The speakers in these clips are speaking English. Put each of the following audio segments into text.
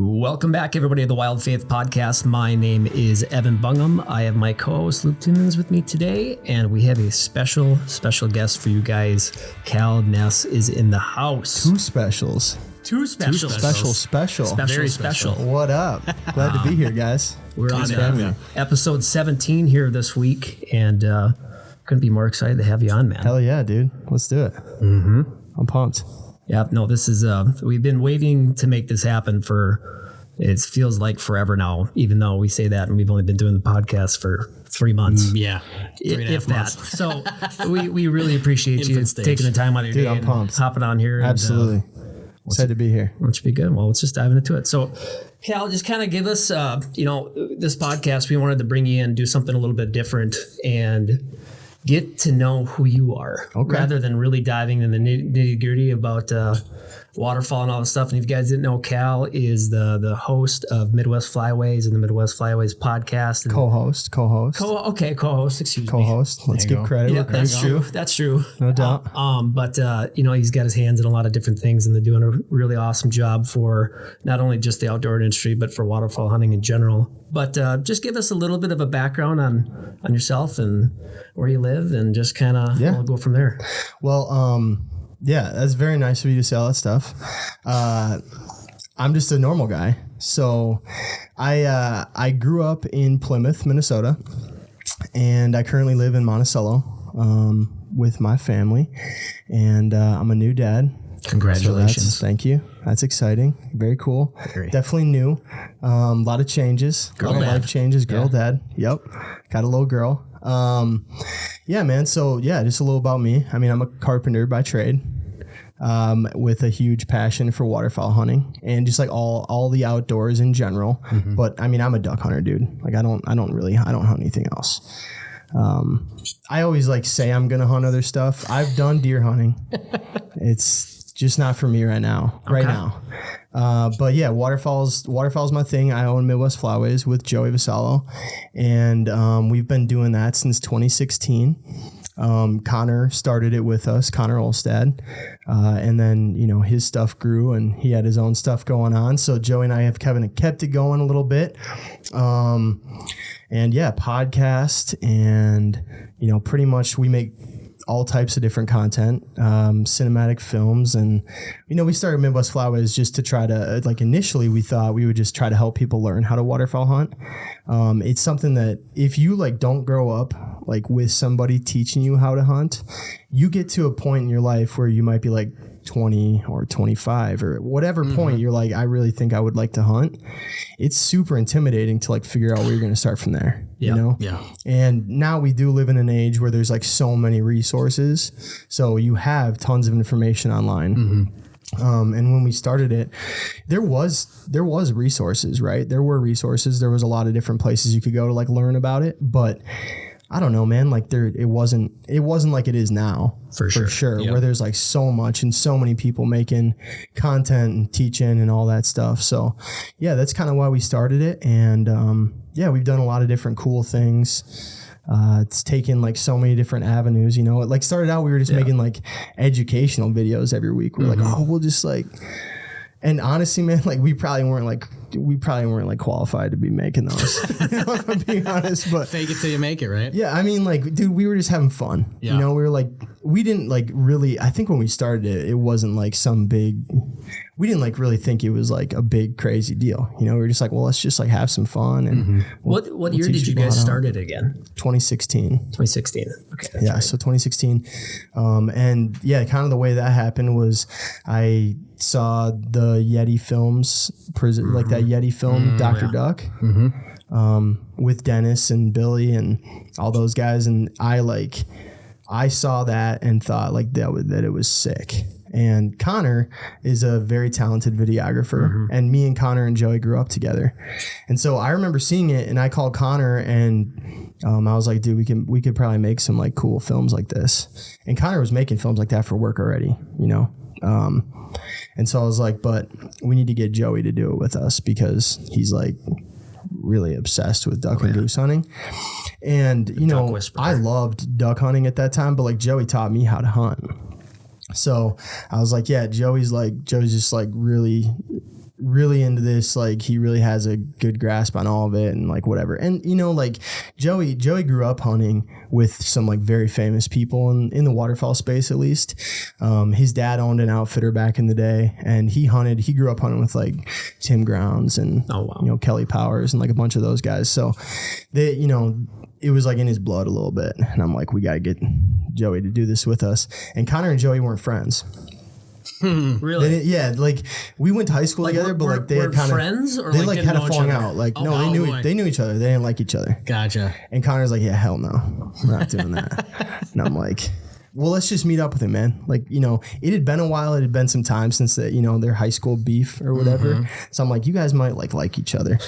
Welcome back, everybody, to the Wild Faith Podcast. My name is Evan Bungham. I have my co-host Luke Timmons with me today, and we have a special guest for you guys. Cal Ness is in the house. Two specials. Very special. What up? Glad to be here, guys. We're on episode 17 here this week, and couldn't be more excited to have you on, man. Hell yeah, dude. Let's do it. Mm-hmm. I'm pumped. Yeah, no, this is, we've been waiting to make this happen for, it feels like forever now, even though we say that and we've only been doing the podcast for 3 months. Yeah. If that. So we really appreciate you taking the time out of your day I'm pumped. Hopping on here. Absolutely. Excited to be here. That should be good. Well, let's just dive into it. So, Cal, just kind of give us, this podcast, we wanted to bring you in, do something a little bit different and get to know who you are, rather than really diving in the nitty gritty about waterfowl and all this stuff. And if you guys didn't know, Cal is the host of Midwest Flyways and the Midwest Flyways podcast. And Co-host. Excuse me. Co-host. Let's give credit. Yeah, that's true. That's true. No doubt. But he's got his hands in a lot of different things, and they're doing a really awesome job for not only just the outdoor industry, but for waterfowl hunting in general. But just give us a little bit of a background on yourself and where you live, and just kind of we'll go from there. Well, that's very nice of you to say all that stuff. I'm just a normal guy. So I grew up in Plymouth, Minnesota, and I currently live in Monticello with my family, and I'm a new dad. Congratulations. Thank you. That's exciting. Very cool. Definitely new. A lot of changes. Life changes. Dad. Yep. Got a little girl. Man. So just a little about me. I mean, I'm a carpenter by trade, with a huge passion for waterfowl hunting and just like all the outdoors in general. Mm-hmm. But I mean, I'm a duck hunter, dude. Like I don't hunt anything else. I always say I'm going to hunt other stuff. I've done deer hunting. It's just not for me right now. But yeah, waterfowl's my thing. I own Midwest Flyways with Joey Vasallo, and we've been doing that since 2016. Connor started it with us, Connor Olstad, and then his stuff grew and he had his own stuff going on. So Joey and I have kept it going a little bit, and podcast, and pretty much we make all types of different content, cinematic films. And, we started Midwest Flyways just to try to, initially we thought we would just try to help people learn how to waterfowl hunt. It's something that if you don't grow up with somebody teaching you how to hunt, you get to a point in your life where you might be 20 or 25 or whatever point you're I really think I would like to hunt. It's super intimidating to figure out where you're going to start from there. Yeah. And now we do live in an age where there's so many resources. So you have tons of information online. Mm-hmm. And when we started it, there was resources, right? There were resources. There was a lot of different places you could go to learn about it, but I don't know, man. It wasn't like it is now. For sure. Yep. Where there's so much and so many people making content and teaching and all that stuff. So yeah, that's kind of why we started it. And we've done a lot of different cool things. It's taken so many different avenues. It started out we were just making educational videos every week. We're we'll just and honestly, man, we probably weren't qualified to be making those. If I'm being honest, but fake it till you make it, right? Yeah, I mean, dude, we were just having fun. Yeah. We were we didn't really. I think when we started it, it wasn't some big. We didn't really think it was a big crazy deal. We were just well, let's just have some fun. And what year did you guys start it again? 2016. 2016. Okay. Yeah. Right. So 2016, and yeah, kind of the way that happened was I saw the Yeti films, that Yeti film, Dr. Duck, with Dennis and Billy and all those guys, and I saw that and thought that it was sick. And Connor is a very talented videographer, and me and Connor and Joey grew up together. And so I remember seeing it, and I called Connor, and I was like, dude, we could probably make some cool films like this. And Connor was making films like that for work already, and so I was but we need to get Joey to do it with us because he's really obsessed with duck and goose hunting. And, I loved duck hunting at that time, but Joey taught me how to hunt. So I was yeah, Joey's just really really into this. Like he really has a good grasp on all of it and like whatever. And you know, like Joey grew up hunting with some like very famous people in the waterfowl space, at least. His dad owned an outfitter back in the day, and he grew up hunting with like Tim Grounds and you know, Kelly Powers and like a bunch of those guys. So they, you know, it was like in his blood a little bit. And I'm like, we got to get Joey to do this with us. And Connor and Joey weren't friends. Really? Yeah, like we went to high school together, but like they had kind of friends, or they like had a falling out. Like no, they knew each other. They didn't like each other. Gotcha. And Connor's like, yeah, hell no, we're not doing that. And I'm like, well, let's just meet up with him, man. Like, you know, it had been a while. It had been some time since that, you know, their high school beef or whatever. So I'm like, you guys might like each other.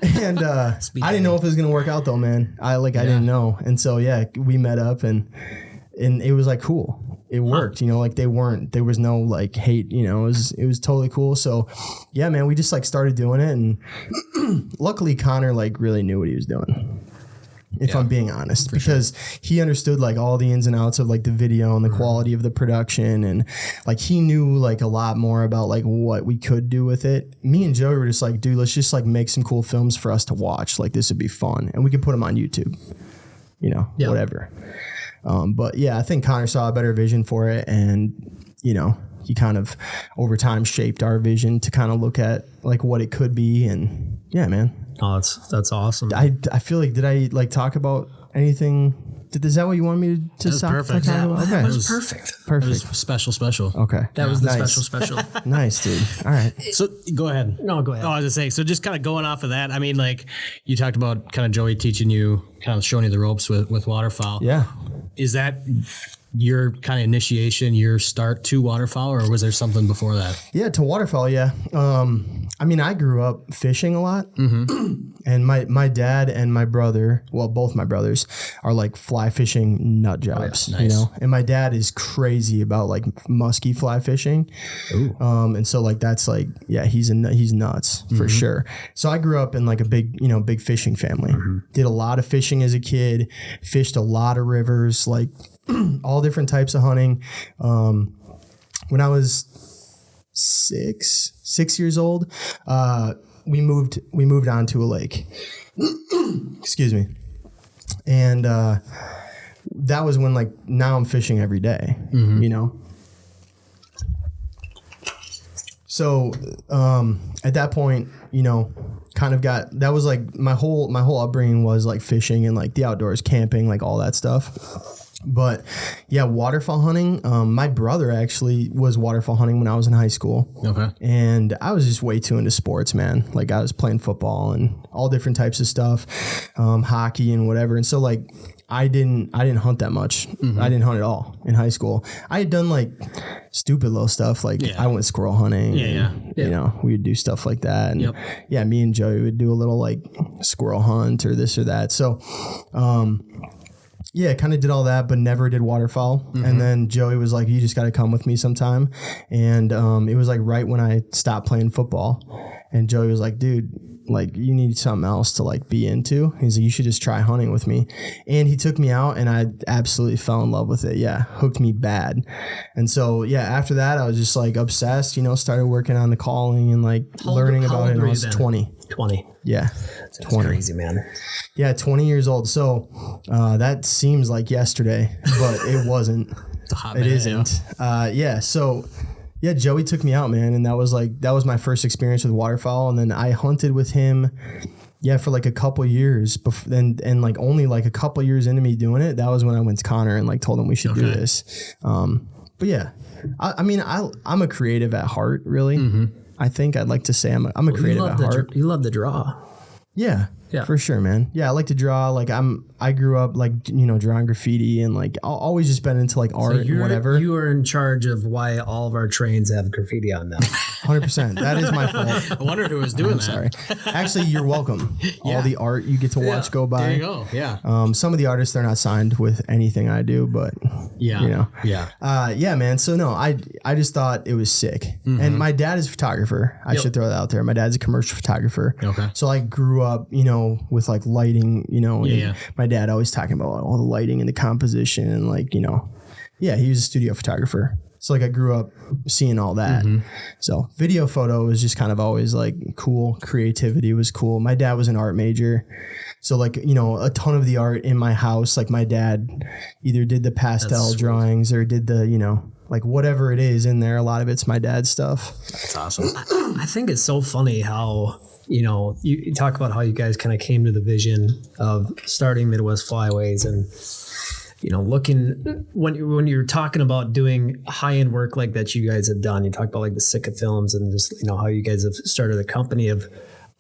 And I didn't know if it was gonna work out though, man. I didn't know. And so yeah, we met up and it was like cool. It worked, you know, like there was no like hate, you know, it was totally cool. So yeah, man, we just like started doing it, and luckily Connor like really knew what he was doing. If I'm being honest, because he understood like all the ins and outs of like the video and the quality of the production, and like he knew like a lot more about like what we could do with it. Me and Joey were just like, dude, let's just like make some cool films for us to watch. Like this would be fun, and we could put them on YouTube, you know, whatever. But yeah, I think Connor saw a better vision for it, and you know, he kind of over time shaped our vision to kind of look at like what it could be. And yeah, man. Oh, that's awesome. I feel like, did I like talk about anything? Is that what you wanted me to stop? Perfect. Okay. That was perfect. That was special. Okay. That was the special. Nice, dude. All right. So go ahead. No, go ahead. Oh, I was gonna say, so just kind of going off of that, I mean, like you talked about kind of Joey teaching you, kind of showing you the ropes with waterfowl. Yeah. Is that your kind of initiation, your start to waterfowl, or was there something before that? Yeah, to waterfowl, yeah. I mean, I grew up fishing a lot, and my dad and my brother, well, both my brothers, are like fly fishing nut jobs, nice. you know. And my dad is crazy about like musky fly fishing, and so like that's like, yeah, he's nuts for sure. So I grew up in like a big fishing family. Did a lot of fishing as a kid, fished a lot of rivers, like all different types of hunting. When I was six years old, we moved onto a lake. Excuse me. And that was when like now I'm fishing every day, you know. So at that point, you know, kind of that was like my whole upbringing was like fishing and like the outdoors, camping, like all that stuff. But yeah, waterfowl hunting. My brother actually was waterfowl hunting when I was in high school. Okay. And I was just way too into sports, man. Like I was playing football and all different types of stuff, hockey and whatever. And so like I didn't hunt that much. I didn't hunt at all in high school. I had done like stupid little stuff. Like I went squirrel hunting. You know, we would do stuff like that. And yeah, me and Joey would do a little like squirrel hunt or this or that. So, yeah, kind of did all that, but never did waterfowl. And then Joey was like, you just got to come with me sometime. And it was like right when I stopped playing football. And Joey was like, dude, like you need something else to like be into. He's like, you should just try hunting with me. And he took me out and I absolutely fell in love with it. Yeah, hooked me bad. And so, yeah, after that, I was just like obsessed, you know, started working on the calling and like learning about it. And I was 20. 20. Yeah. That's 20. Crazy, man. Yeah, 20 years old. So that seems like yesterday, but it wasn't. It's a hot it minute, isn't. Yeah. So yeah, Joey took me out, man. And that was my first experience with waterfowl. And then I hunted with him, yeah, for like a couple years. And like only like a couple years into me doing it, that was when I went to Connor and like told him we should do this. But yeah, I mean, I'm a creative at heart, really. I think I'd like to say I'm a creative at heart. You love the draw. Yeah, for sure, man. Yeah, I like to draw. Like I grew up like, you know, drawing graffiti and like I'll always just been into like art and whatever. You were in charge of why all of our trains have graffiti on them. 100%. That is my fault. I wondered who was doing that. Sorry. Actually, you're welcome. All the art you get to watch go by. There you go. Yeah. Some of the artists, they're not signed with anything I do, but you know. Yeah, man. So no, I just thought it was sick. And my dad is a photographer. I should throw that out there. My dad's a commercial photographer. Okay. So I grew up, you know, with like lighting, you know, my dad always talking about all the lighting and the composition and like, you know, yeah, he was a studio photographer. So like I grew up seeing all that. So video photo was just kind of always like cool. Creativity was cool. My dad was an art major. So like, you know, a ton of the art in my house, like my dad either did the pastel drawings or did the, you know, like whatever it is in there. A lot of it's my dad's stuff. That's awesome. I think it's so funny how, you know, you talk about how you guys kind of came to the vision of starting Midwest Flyways and, you know, looking when you're talking about doing high-end work like that you guys have done, you talk about like the Sika films and just, you know, how you guys have started a company of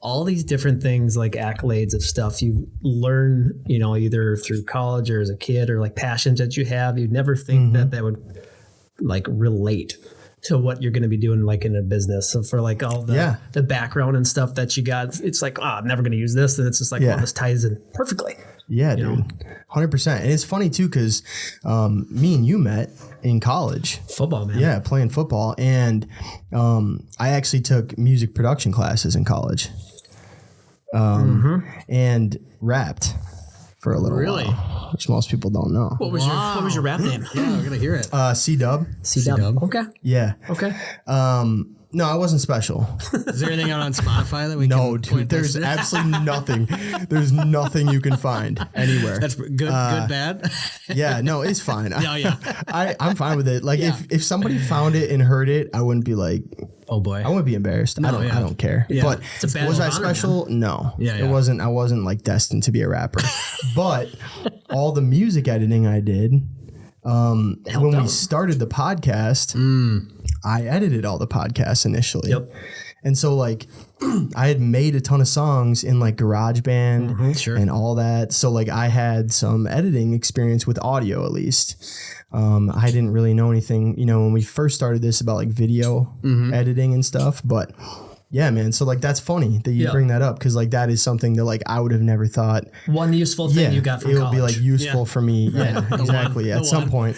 all these different things, like accolades of stuff you learn, you know, either through college or as a kid or like passions that you have. You'd never think that would like relate to what you're going to be doing like in a business. So for like all the background and stuff that you got, it's like, I'm never going to use this. And it's just like, well, this ties in perfectly. Yeah, dude. 100%. And it's funny too, because me and you met in college. Football, man. Yeah, playing football. And I actually took music production classes in college. And rapped for a little while, which most people don't know. What was your rap name? Yeah, we're gonna hear it. C-Dub. C-Dub. Okay. Yeah. Okay. No, I wasn't special. Is there anything out on Spotify that we can No, dude, there's absolutely nothing. There's nothing you can find anywhere. That's good, good, bad? Yeah, no, it's fine. Yeah. I'm fine with it. Like if somebody found it and heard it, I wouldn't be like, oh boy, I wouldn't be embarrassed. I don't care. Yeah. But It's a badge was of I honor, special? man. No. Yeah. It wasn't. I wasn't like destined to be a rapper. But all the music editing I did, when we started the podcast, I edited all the podcasts initially. Yep. And so like I had made a ton of songs in like GarageBand sure. and all that. So like I had some editing experience with audio at least. I didn't really know anything, you know, when we first started this about like video editing and stuff, but yeah, man. So like, that's funny that you bring that up. Cause like, that is something that like, I would have never thought. One useful thing you got from college. It would be like useful for me. Yeah, exactly. At some point.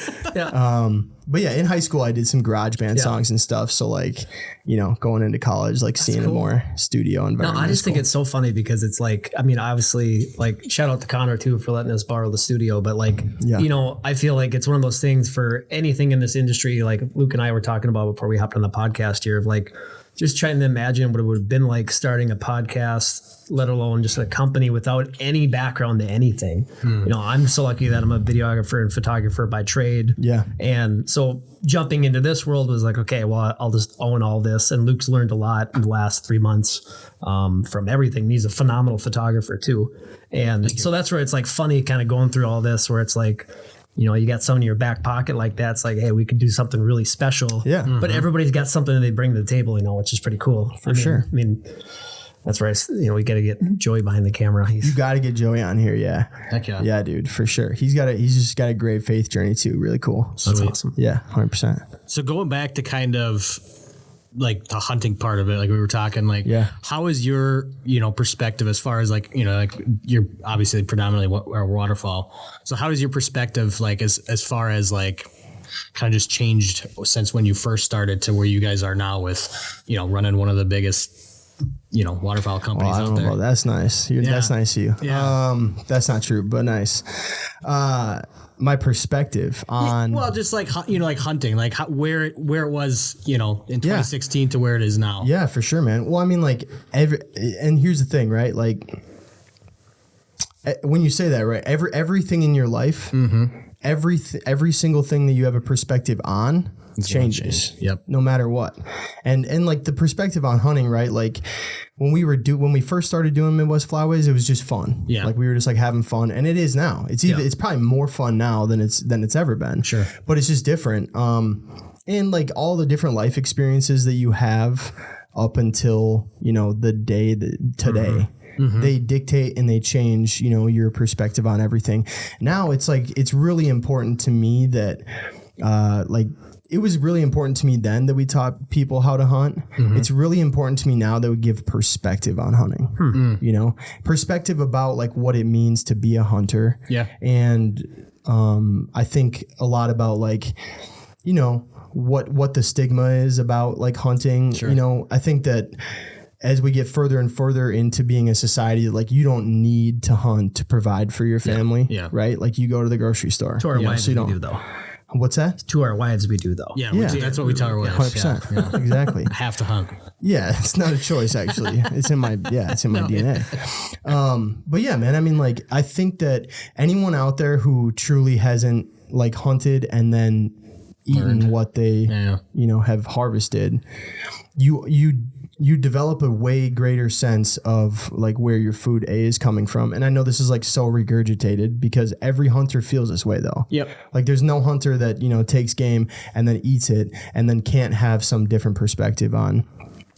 But yeah, in high school, I did some GarageBand songs and stuff. So like, you know, going into college, like seeing a more studio environment. No, I just think it's so funny because it's like, I mean, obviously like shout out to Connor too for letting us borrow the studio, but like, you know, I feel like it's one of those things for anything in this industry, like Luke and I were talking about before we hopped on the podcast here of like, just trying to imagine what it would have been like starting a podcast, let alone just a company without any background to anything. You know, I'm so lucky that I'm a videographer and photographer by trade. Yeah. And so jumping into this world was like, okay, well, I'll just own all this. And Luke's learned a lot in the last 3 months from everything. He's a phenomenal photographer too. And so that's where it's like funny kind of going through all this where it's like, you know, you got someone in your back pocket like that. It's like, hey, we could do something really special. Yeah. But everybody's got something that they bring to the table, you know, which is pretty cool. For sure. I mean, that's right. You know, we got to get Joey behind the camera. You got to get Joey on here. Yeah. Heck yeah. Yeah, dude, for sure. He's just got a great faith journey too. Really cool. That's awesome. Yeah. 100%. So going back to kind of like the hunting part of it, like we were talking, like, how is your, you know, perspective as far as like, you know, like you're obviously predominantly waterfowl. So how does your perspective, like, as far as like kind of just changed since when you first started to where you guys are now with, you know, running one of the biggest, you know, waterfowl companies out there? That's nice. That's nice of you. Yeah. That's not true, but nice. My perspective on just like, you know, like hunting, like where it was, you know, in 2016 to where it is now. Yeah, for sure, man. Well, I mean, like and here's the thing, right? Like when you say that, right? Everything in your life, every single thing that you have a perspective on changes. Yep. No matter what. And like the perspective on hunting, right? Like when we first started doing Midwest Flyways, it was just fun. Yeah. Like we were just like having fun, and it is now. It's probably more fun now than it's ever been. Sure. But it's just different. And like all the different life experiences that you have up until, you know, the day today. They dictate and they change, you know, your perspective on everything. Now it's like, it's really important to me that, like, it was really important to me then that we taught people how to hunt. It's really important to me now that we give perspective on hunting, you know, perspective about like what it means to be a hunter. Yeah. And, I think a lot about like, you know, what the stigma is about like hunting. Sure. You know, I think that as we get further and further into being a society, like you don't need to hunt to provide for your family, right? Like you go to the grocery store. To our wives, so you don't do though. What's that? To our wives, we do though. Yeah, that's what we tell our wives. 100%. Yeah. Exactly. I have to hunt. Yeah, it's not a choice actually. It's in my DNA. But yeah, man, I mean, like, I think that anyone out there who truly hasn't like hunted and then eaten what they have harvested, you develop a way greater sense of like where your food is coming from. And I know this is like so regurgitated because every hunter feels this way though. Yep. Like there's no hunter that, takes game and then eats it and then can't have some different perspective on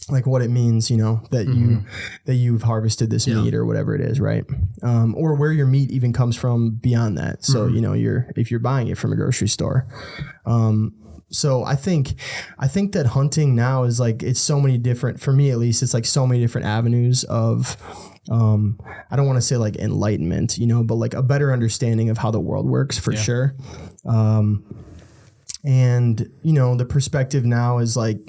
like what it means, that you've harvested this meat or whatever it is. Right. Or where your meat even comes from beyond that. So, if you're buying it from a grocery store, so I think that hunting now is like, it's so many different, for me at least, it's like so many different avenues of, I don't want to say like enlightenment, but like a better understanding of how the world works for sure. And, the perspective now is like,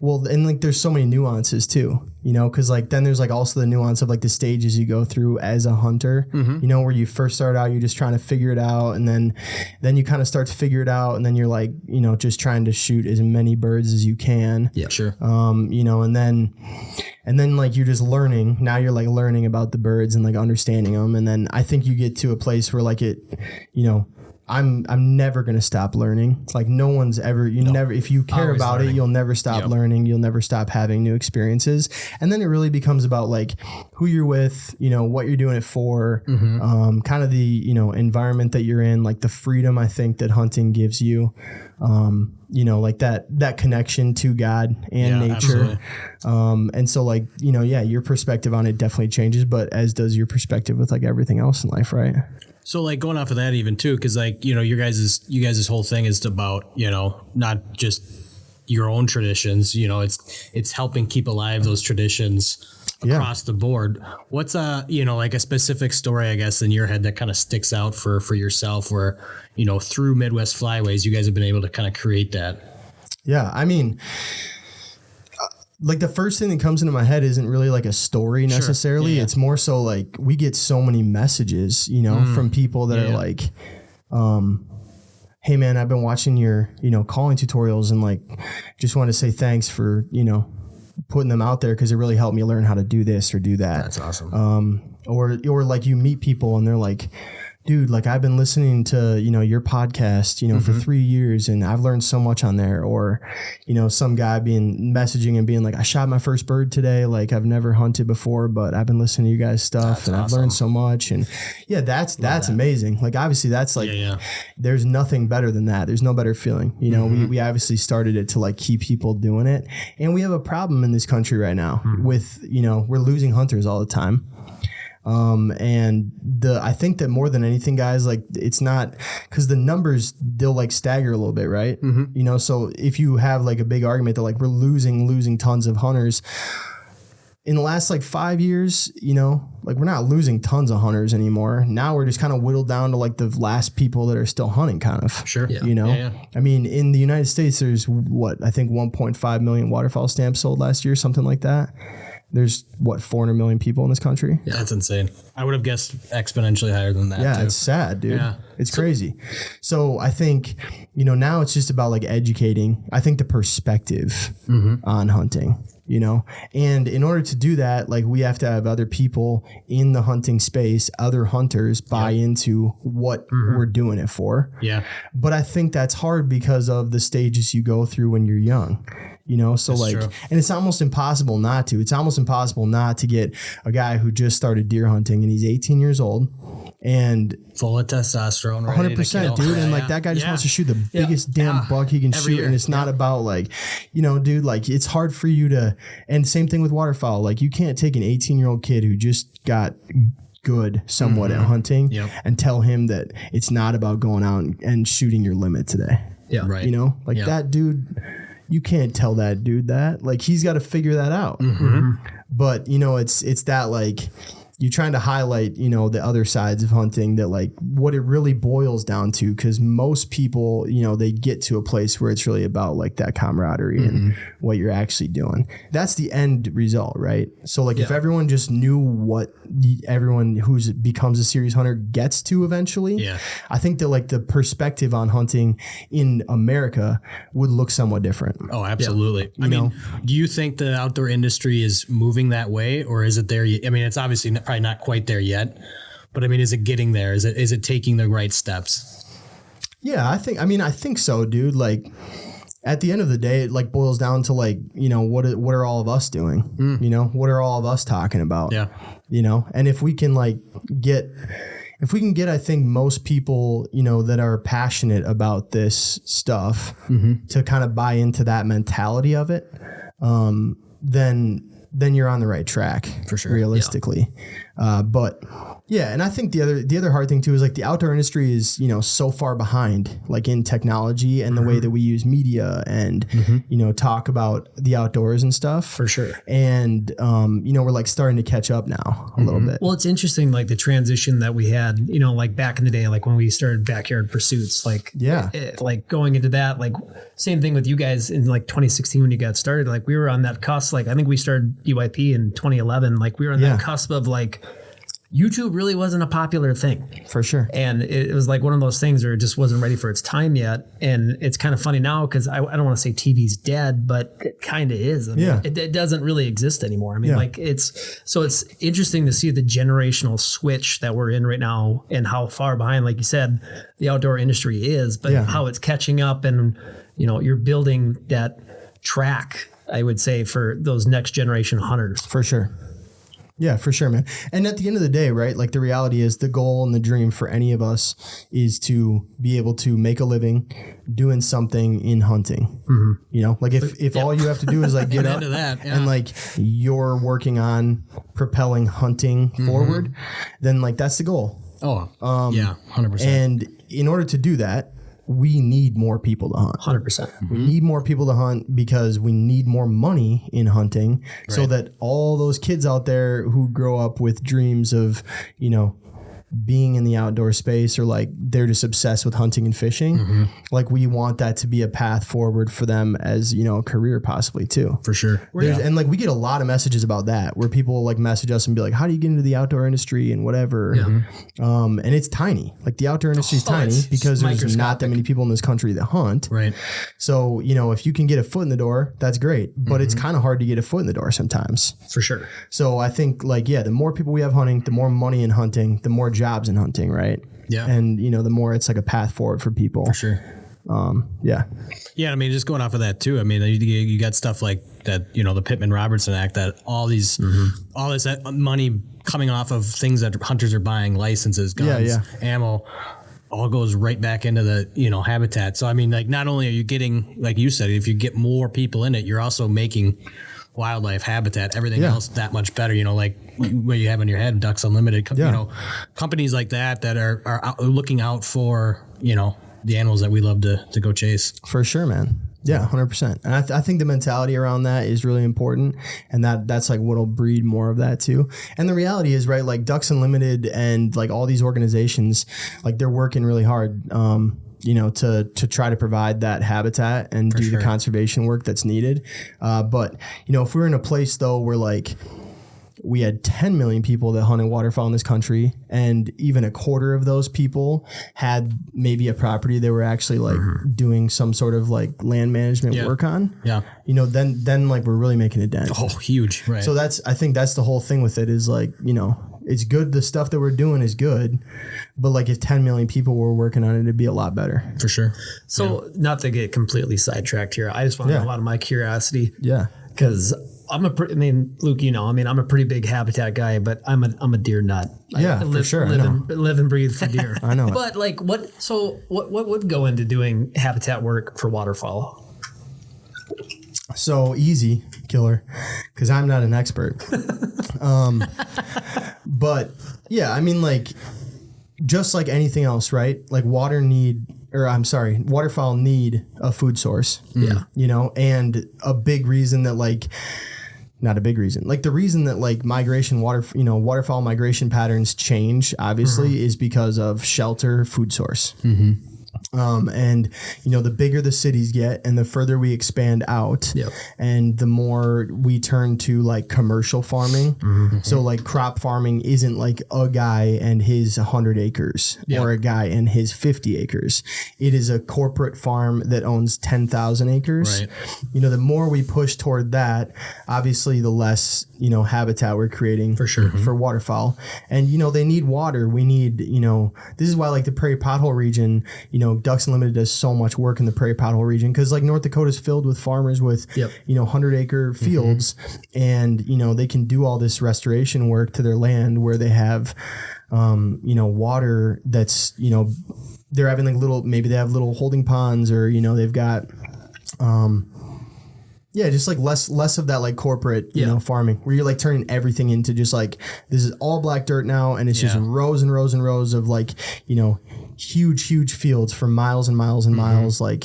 well, and like there's so many nuances too, because like then there's like also the nuance of like the stages you go through as a hunter, where you first start out, you're just trying to figure it out. And then you kind of start to figure it out. And then you're like, just trying to shoot as many birds as you can. Yeah, sure. And then like you're just learning. Now you're like learning about the birds and like understanding them. And then I think you get to a place where like it, I'm never going to stop learning. It's like no one's ever, never, if you care about learning. It, you'll never stop learning. You'll never stop having new experiences. And then it really becomes about like who you're with, what you're doing it for, kind of the, environment that you're in, like the freedom I think that hunting gives you, like that connection to God and nature. And so like, your perspective on it definitely changes, but as does your perspective with like everything else in life. Right. So like going off of that even too, because like, you guys' whole thing is about, not just your own traditions, it's helping keep alive those traditions across the board. What's like a specific story, I guess, in your head that kind of sticks out for yourself where, through Midwest Flyways, you guys have been able to kind of create that? Yeah. I mean, like the first thing that comes into my head isn't really like a story necessarily. Yeah. It's more so like we get so many messages, from people that are like, hey man, I've been watching your, calling tutorials and like, just want to say thanks for, putting them out there. Cause it really helped me learn how to do this or do that. That's awesome. Or like you meet people and they're like, dude, like I've been listening to, your podcast, for 3 years and I've learned so much on there. Or, some guy messaging and being like, I shot my first bird today. Like I've never hunted before, but I've been listening to you guys' stuff and I've learned so much. And yeah, that's amazing. Like obviously that's like, there's nothing better than that. There's no better feeling. We obviously started it to like keep people doing it. And we have a problem in this country right now with, we're losing hunters all the time. I think that more than anything, guys, like it's not because the numbers, they'll like stagger a little bit, right? So if you have like a big argument that like we're losing tons of hunters in the last like 5 years, like we're not losing tons of hunters anymore. Now we're just kind of whittled down to like the last people that are still hunting kind of, I mean, in the United States, there's I think 1.5 million waterfowl stamps sold last year, something like that. There's 400 million people in this country. Yeah, that's insane. I would have guessed exponentially higher than that. Yeah, too. It's sad, dude. Yeah. It's crazy. So I think, now it's just about like educating, I think the perspective on hunting, and in order to do that, like we have to have other people in the hunting space, other hunters buy into what we're doing it for. Yeah. But I think that's hard because of the stages you go through when you're young. So that's like, true. And it's almost impossible not to. It's almost impossible not to get a guy who just started deer hunting and he's 18 years old and full of testosterone, 100%, dude. And like that guy just wants to shoot the biggest damn buck he can shoot. Year. And it's not about like, dude, like it's hard for you to, and same thing with waterfowl. Like you can't take an 18-year-old kid who just got good somewhat at hunting and tell him that it's not about going out and shooting your limit today. Yeah. Right. That dude, you can't tell that dude that. Like he's got to figure that out. But it's that like you're trying to highlight, you know, the other sides of hunting, that like what it really boils down to. Cause most people, you know, they get to a place where it's really about like that camaraderie and what you're actually doing. That's the end result, right? So like if everyone just knew what everyone who's becomes a serious hunter gets to eventually, I think that like the perspective on hunting in America would look somewhat different. Oh, absolutely. I mean, do you think the outdoor industry is moving that way, or is it there? I mean, it's obviously probably not quite there yet, but I mean, is it getting there? Is it taking the right steps? Yeah, I think so, dude. Like at the end of the day, it like boils down to like, you know, what are all of us doing? You know, what are all of us talking about? Yeah. You know, and if we can get, I think most people, you know, that are passionate about this stuff to kind of buy into that mentality of it, then you're on the right track for sure, realistically. But yeah, and I think the other hard thing too is like the outdoor industry is, you know, so far behind like in technology and the way that we use media and, you know, talk about the outdoors and stuff. For sure. And, you know, we're like starting to catch up now a little bit. Well, it's interesting, like the transition that we had, you know, like back in the day, like when we started Backyard Pursuits, like, like going into that, like same thing with you guys in like 2016 when you got started, like we were on that cusp. Like I think we started UIP in 2011. Like we were on that cusp of like, YouTube really wasn't a popular thing. For sure. And it was like one of those things where it just wasn't ready for its time yet. And it's kind of funny now because I don't want to say TV's dead, but it kind of is. I mean, it doesn't really exist anymore. I mean, like it's interesting to see the generational switch that we're in right now and how far behind, like you said, the outdoor industry is, but how it's catching up and, you know, you're building that track, I would say, for those next generation hunters. For sure. Yeah, for sure, man. And at the end of the day, right, like the reality is the goal and the dream for any of us is to be able to make a living doing something in hunting. You know, like if all you have to do is like get up and like you're working on propelling hunting forward, then like that's the goal. 100%. And in order to do that, we need more people to hunt. 100%. We need more people to hunt because we need more money in hunting so that all those kids out there who grow up with dreams of, you know, being in the outdoor space or like they're just obsessed with hunting and fishing. Like we want that to be a path forward for them as, you know, a career possibly too. For sure. And like we get a lot of messages about that where people like message us and be like, how do you get into the outdoor industry and whatever? And it's tiny. Like the outdoor industry is tiny because there's not that many people in this country that hunt. Right. So, you know, if you can get a foot in the door, that's great. But it's kind of hard to get a foot in the door sometimes. For sure. So I think like, the more people we have hunting, the more money in hunting, the more jobs in hunting, right? Yeah. And, you know, the more it's like a path forward for people. For sure. Yeah. I mean, just going off of that too. I mean, you got stuff like that, you know, the Pittman-Robertson Act, that all these, all this money coming off of things that hunters are buying, licenses, guns, ammo, all goes right back into the, you know, habitat. So, I mean, like not only are you getting, like you said, if you get more people in it, you're also making wildlife habitat, everything else that much better, you know, like what you have in your head, Ducks Unlimited, you know, companies like that are looking out for, you know, the animals that we love to go chase. For sure, man. Yeah, 100%. And I think the mentality around that is really important. And that's like what'll breed more of that too. And the reality is, right, like Ducks Unlimited and like all these organizations, like they're working really hard, you know, to try to provide that habitat and do the conservation work that's needed. But, you know, if we're in a place though, where like we had 10 million people that hunted waterfowl in this country, and even a quarter of those people had maybe a property they were actually like doing some sort of like land management work on, you know, then like we're really making a dent. Oh, huge. Right. So I think that's the whole thing with it is like, you know, it's good. The stuff that we're doing is good, but like if 10 million people were working on it, it'd be a lot better. For sure. So not to get completely sidetracked here, I just want to know a lot of my curiosity. Because Luke, you know, I mean, I'm a pretty big habitat guy, but I'm a deer nut. For sure. Live and breathe for deer. I know. But like, what would go into doing habitat work for waterfowl? So easy, Killer, because I'm not an expert. But yeah, I mean, like, just like anything else, right? Like waterfowl need a food source. You know, and a big reason that like Not a big reason. Like the reason that like waterfowl migration patterns change obviously is because of shelter, food source. And the bigger the cities get and the further we expand out and the more we turn to like commercial farming. So like crop farming isn't like a guy and his 100 acres or a guy and his 50 acres. It is a corporate farm that owns 10,000 acres. Right. The more we push toward that, obviously the less, habitat we're creating for sure for waterfowl. And, they need water. We need, this is why like the prairie pothole region, Ducks Unlimited does so much work in the prairie pothole region because like North Dakota is filled with farmers with 100-acre fields, and they can do all this restoration work to their land where they have water that's they're having like maybe they have little holding ponds, or they've got just like less of that like corporate, farming where you're like turning everything into just like, this is all black dirt now. And it's just rows and rows and rows of like, huge fields for miles and miles and miles. Like,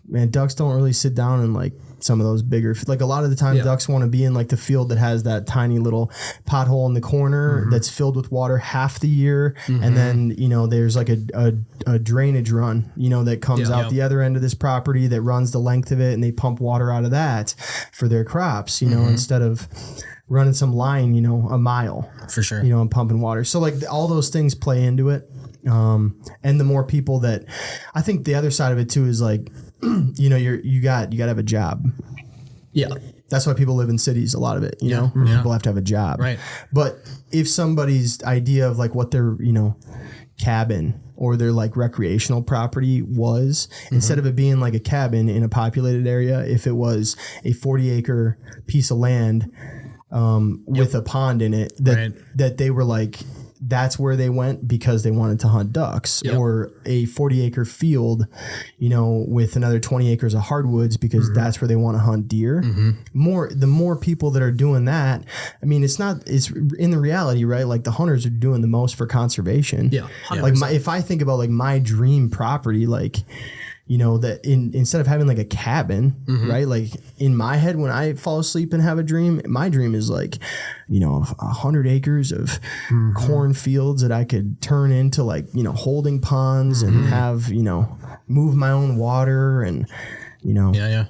man, ducks don't really sit down in like some of those bigger, like a lot of the time ducks want to be in like the field that has that tiny little pothole in the corner that's filled with water half the year. And then, there's like a drainage run, that comes out the other end of this property that runs the length of it, and they pump water out of that for their crops, instead of running some line, a mile for sure, and pumping water. So like all those things play into it. And the more people that, I think the other side of it too is like, you got to have a job. Yeah. That's why people live in cities, a lot of it, people have to have a job. Right. But if somebody's idea of like what their, cabin or their like recreational property was, instead of it being like a cabin in a populated area, if it was a 40-acre piece of land, with a pond in it that they were like, that's where they went because they wanted to hunt ducks, or a 40-acre field, with another 20 acres of hardwoods because that's where they want to hunt deer. The more people that are doing that, I mean, it's in the reality, right? Like the hunters are doing the most for conservation. Yeah. 100%. Like if I think about like my dream property, like, that instead of having like a cabin, right? Like in my head, when I fall asleep and have a dream, my dream is like, 100 acres of cornfields that I could turn into like, holding ponds and have, move my own water and,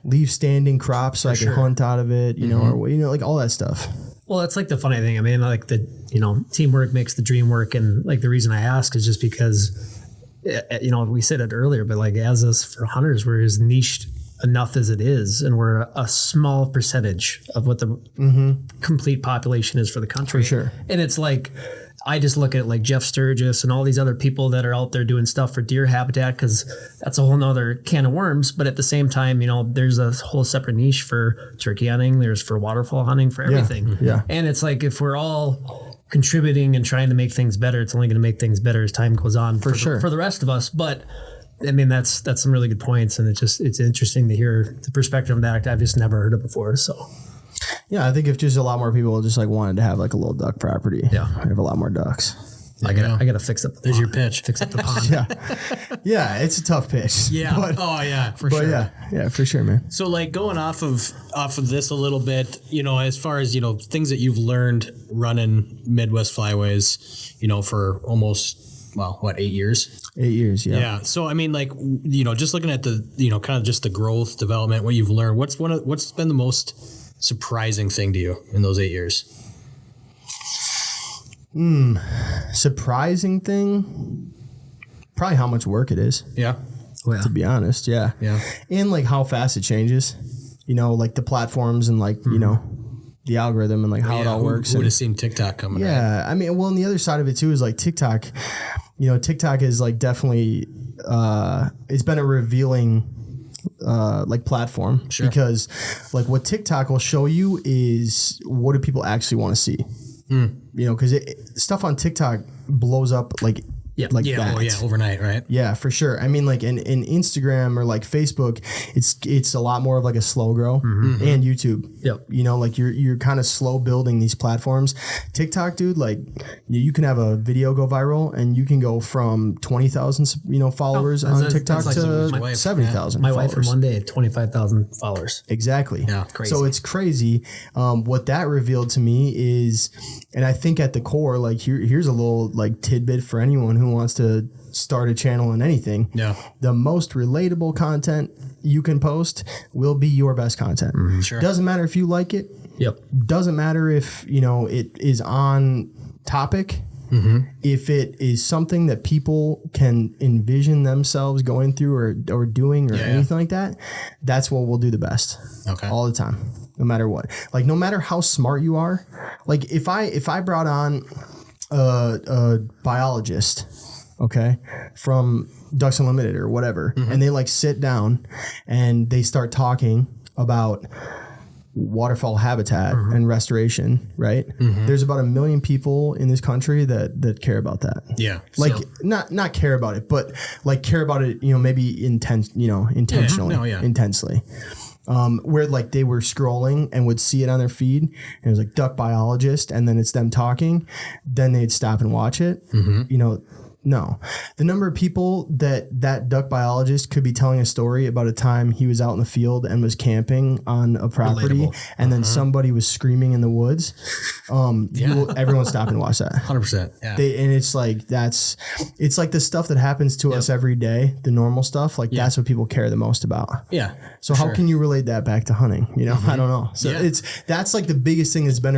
leave standing crops so I could hunt out of it, or, like all that stuff. Well, that's like the funny thing. I mean, like teamwork makes the dream work. And like the reason I ask is just because, we said it earlier, but like as us for hunters, we're as niched enough as it is, and we're a small percentage of what the complete population is for the country. For sure. And it's like, I just look at like Jeff Sturgis and all these other people that are out there doing stuff for deer habitat, because that's a whole nother can of worms. But at the same time, there's a whole separate niche for turkey hunting. There's for waterfowl hunting, for everything. Yeah. And it's like, if we're all contributing and trying to make things better, it's only going to make things better as time goes on for the rest of us. But I mean, that's some really good points, and it's interesting to hear the perspective of that. I've just never heard it before. So yeah, I think if just a lot more people just like wanted to have like a little duck property, I'd have a lot, more ducks. I gotta fix up. There's your pitch. Fix up the pond. Yeah, it's a tough pitch. Yeah. For sure. Yeah, for sure, man. So like going off of this a little bit, as far as things that you've learned running Midwest Flyways, for almost 8 years? 8 years, yeah. Yeah. So I mean, like just looking at the kind of just the growth, development, what you've learned. What's been the most surprising thing to you in those 8 years? Surprising thing, probably how much work it is. Yeah. To be honest, yeah. And like how fast it changes, like the platforms and like the algorithm and like how it all works. Who would have seen TikTok coming? Yeah, I mean, well, and the other side of it too is like TikTok. TikTok is like definitely it's been a revealing like platform, because like what TikTok will show you is what do people actually want to see. Because stuff on TikTok blows up like that. Overnight, right? Yeah, for sure. I mean, like in Instagram or like Facebook, it's a lot more of like a slow grow, and YouTube. Yep. You know, like you're kind of slow building these platforms. TikTok, dude, like you can have a video go viral and you can go from 20,000, followers on TikTok like to 70,000. My wife in one day had 25,000 followers. Exactly. Yeah, crazy. So it's crazy. What that revealed to me is, and I think at the core, like here's a little like tidbit for anyone who wants to start a channel in anything. Yeah. The most relatable content you can post will be your best content. Sure. Doesn't matter if you like it. Yep. Doesn't matter if, it is on topic. If it is something that people can envision themselves going through or doing or anything like that, that's what will do the best. Okay. All the time, no matter what. Like, no matter how smart you are. Like, if I brought on a biologist, okay, from Ducks Unlimited or whatever, and they like sit down and they start talking about waterfowl habitat and restoration, right? There's about 1 million people in this country that care about that. Yeah. Like not care about it, but like care about it, maybe intentionally, intensely. Where like they were scrolling and would see it on their feed and it was like duck biologist and then it's them talking, then they'd stop and watch it. No, the number of people that duck biologist could be telling a story about a time he was out in the field and was camping on a property and then somebody was screaming in the woods. Everyone stop and watch that. 100%. Yeah. And it's like, it's like the stuff that happens to us every day, the normal stuff. Like that's what people care the most about. Yeah. So how can you relate that back to hunting? I don't know. So that's like the biggest thing that's been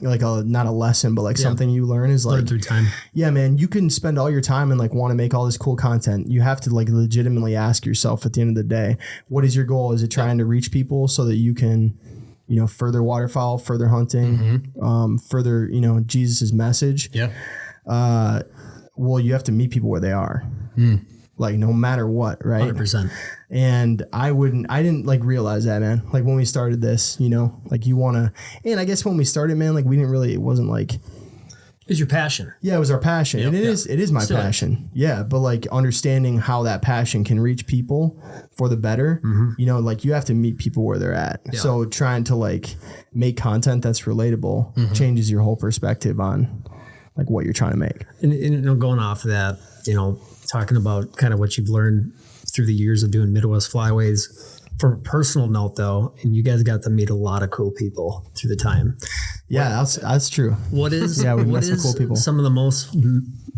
not a lesson, but like something you learn is like through time. Yeah, man, you can spend all your time and like want to make all this cool content. You have to like legitimately ask yourself at the end of the day, what is your goal? Is it trying to reach people so that you can, further waterfowl, further hunting, further, Jesus's message? Yeah. Well, you have to meet people where they are. Like no matter what, right? 100%. And I didn't like realize that, man. Like when we started this, like you want to, and I guess when we started, man, like it wasn't like, It's your passion. Yeah, it was our passion. And it is my Still passion. Yeah. But like understanding how that passion can reach people for the better, like you have to meet people where they're at. Yeah. So trying to like make content that's relatable changes your whole perspective on like what you're trying to make. And going off of that, talking about kind of what you've learned through the years of doing Midwest Flyways. From a personal note, though, and you guys got to meet a lot of cool people through the time. Yeah, that's true. What is we met some cool people. Some of the most,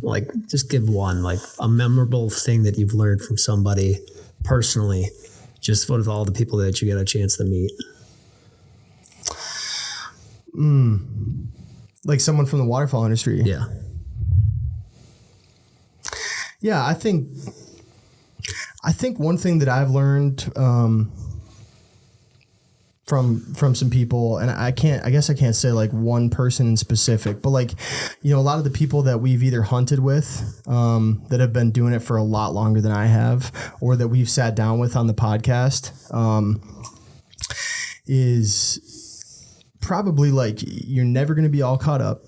like, just give one, like a memorable thing that you've learned from somebody personally, just with all the people that you got a chance to meet. Like someone from the waterfowl industry. Yeah. Yeah, I think one thing that I've learned from some people, and I guess I can't say like one person in specific, but like, a lot of the people that we've either hunted with that have been doing it for a lot longer than I have, or that we've sat down with on the podcast, is probably like, you're never going to be all caught up.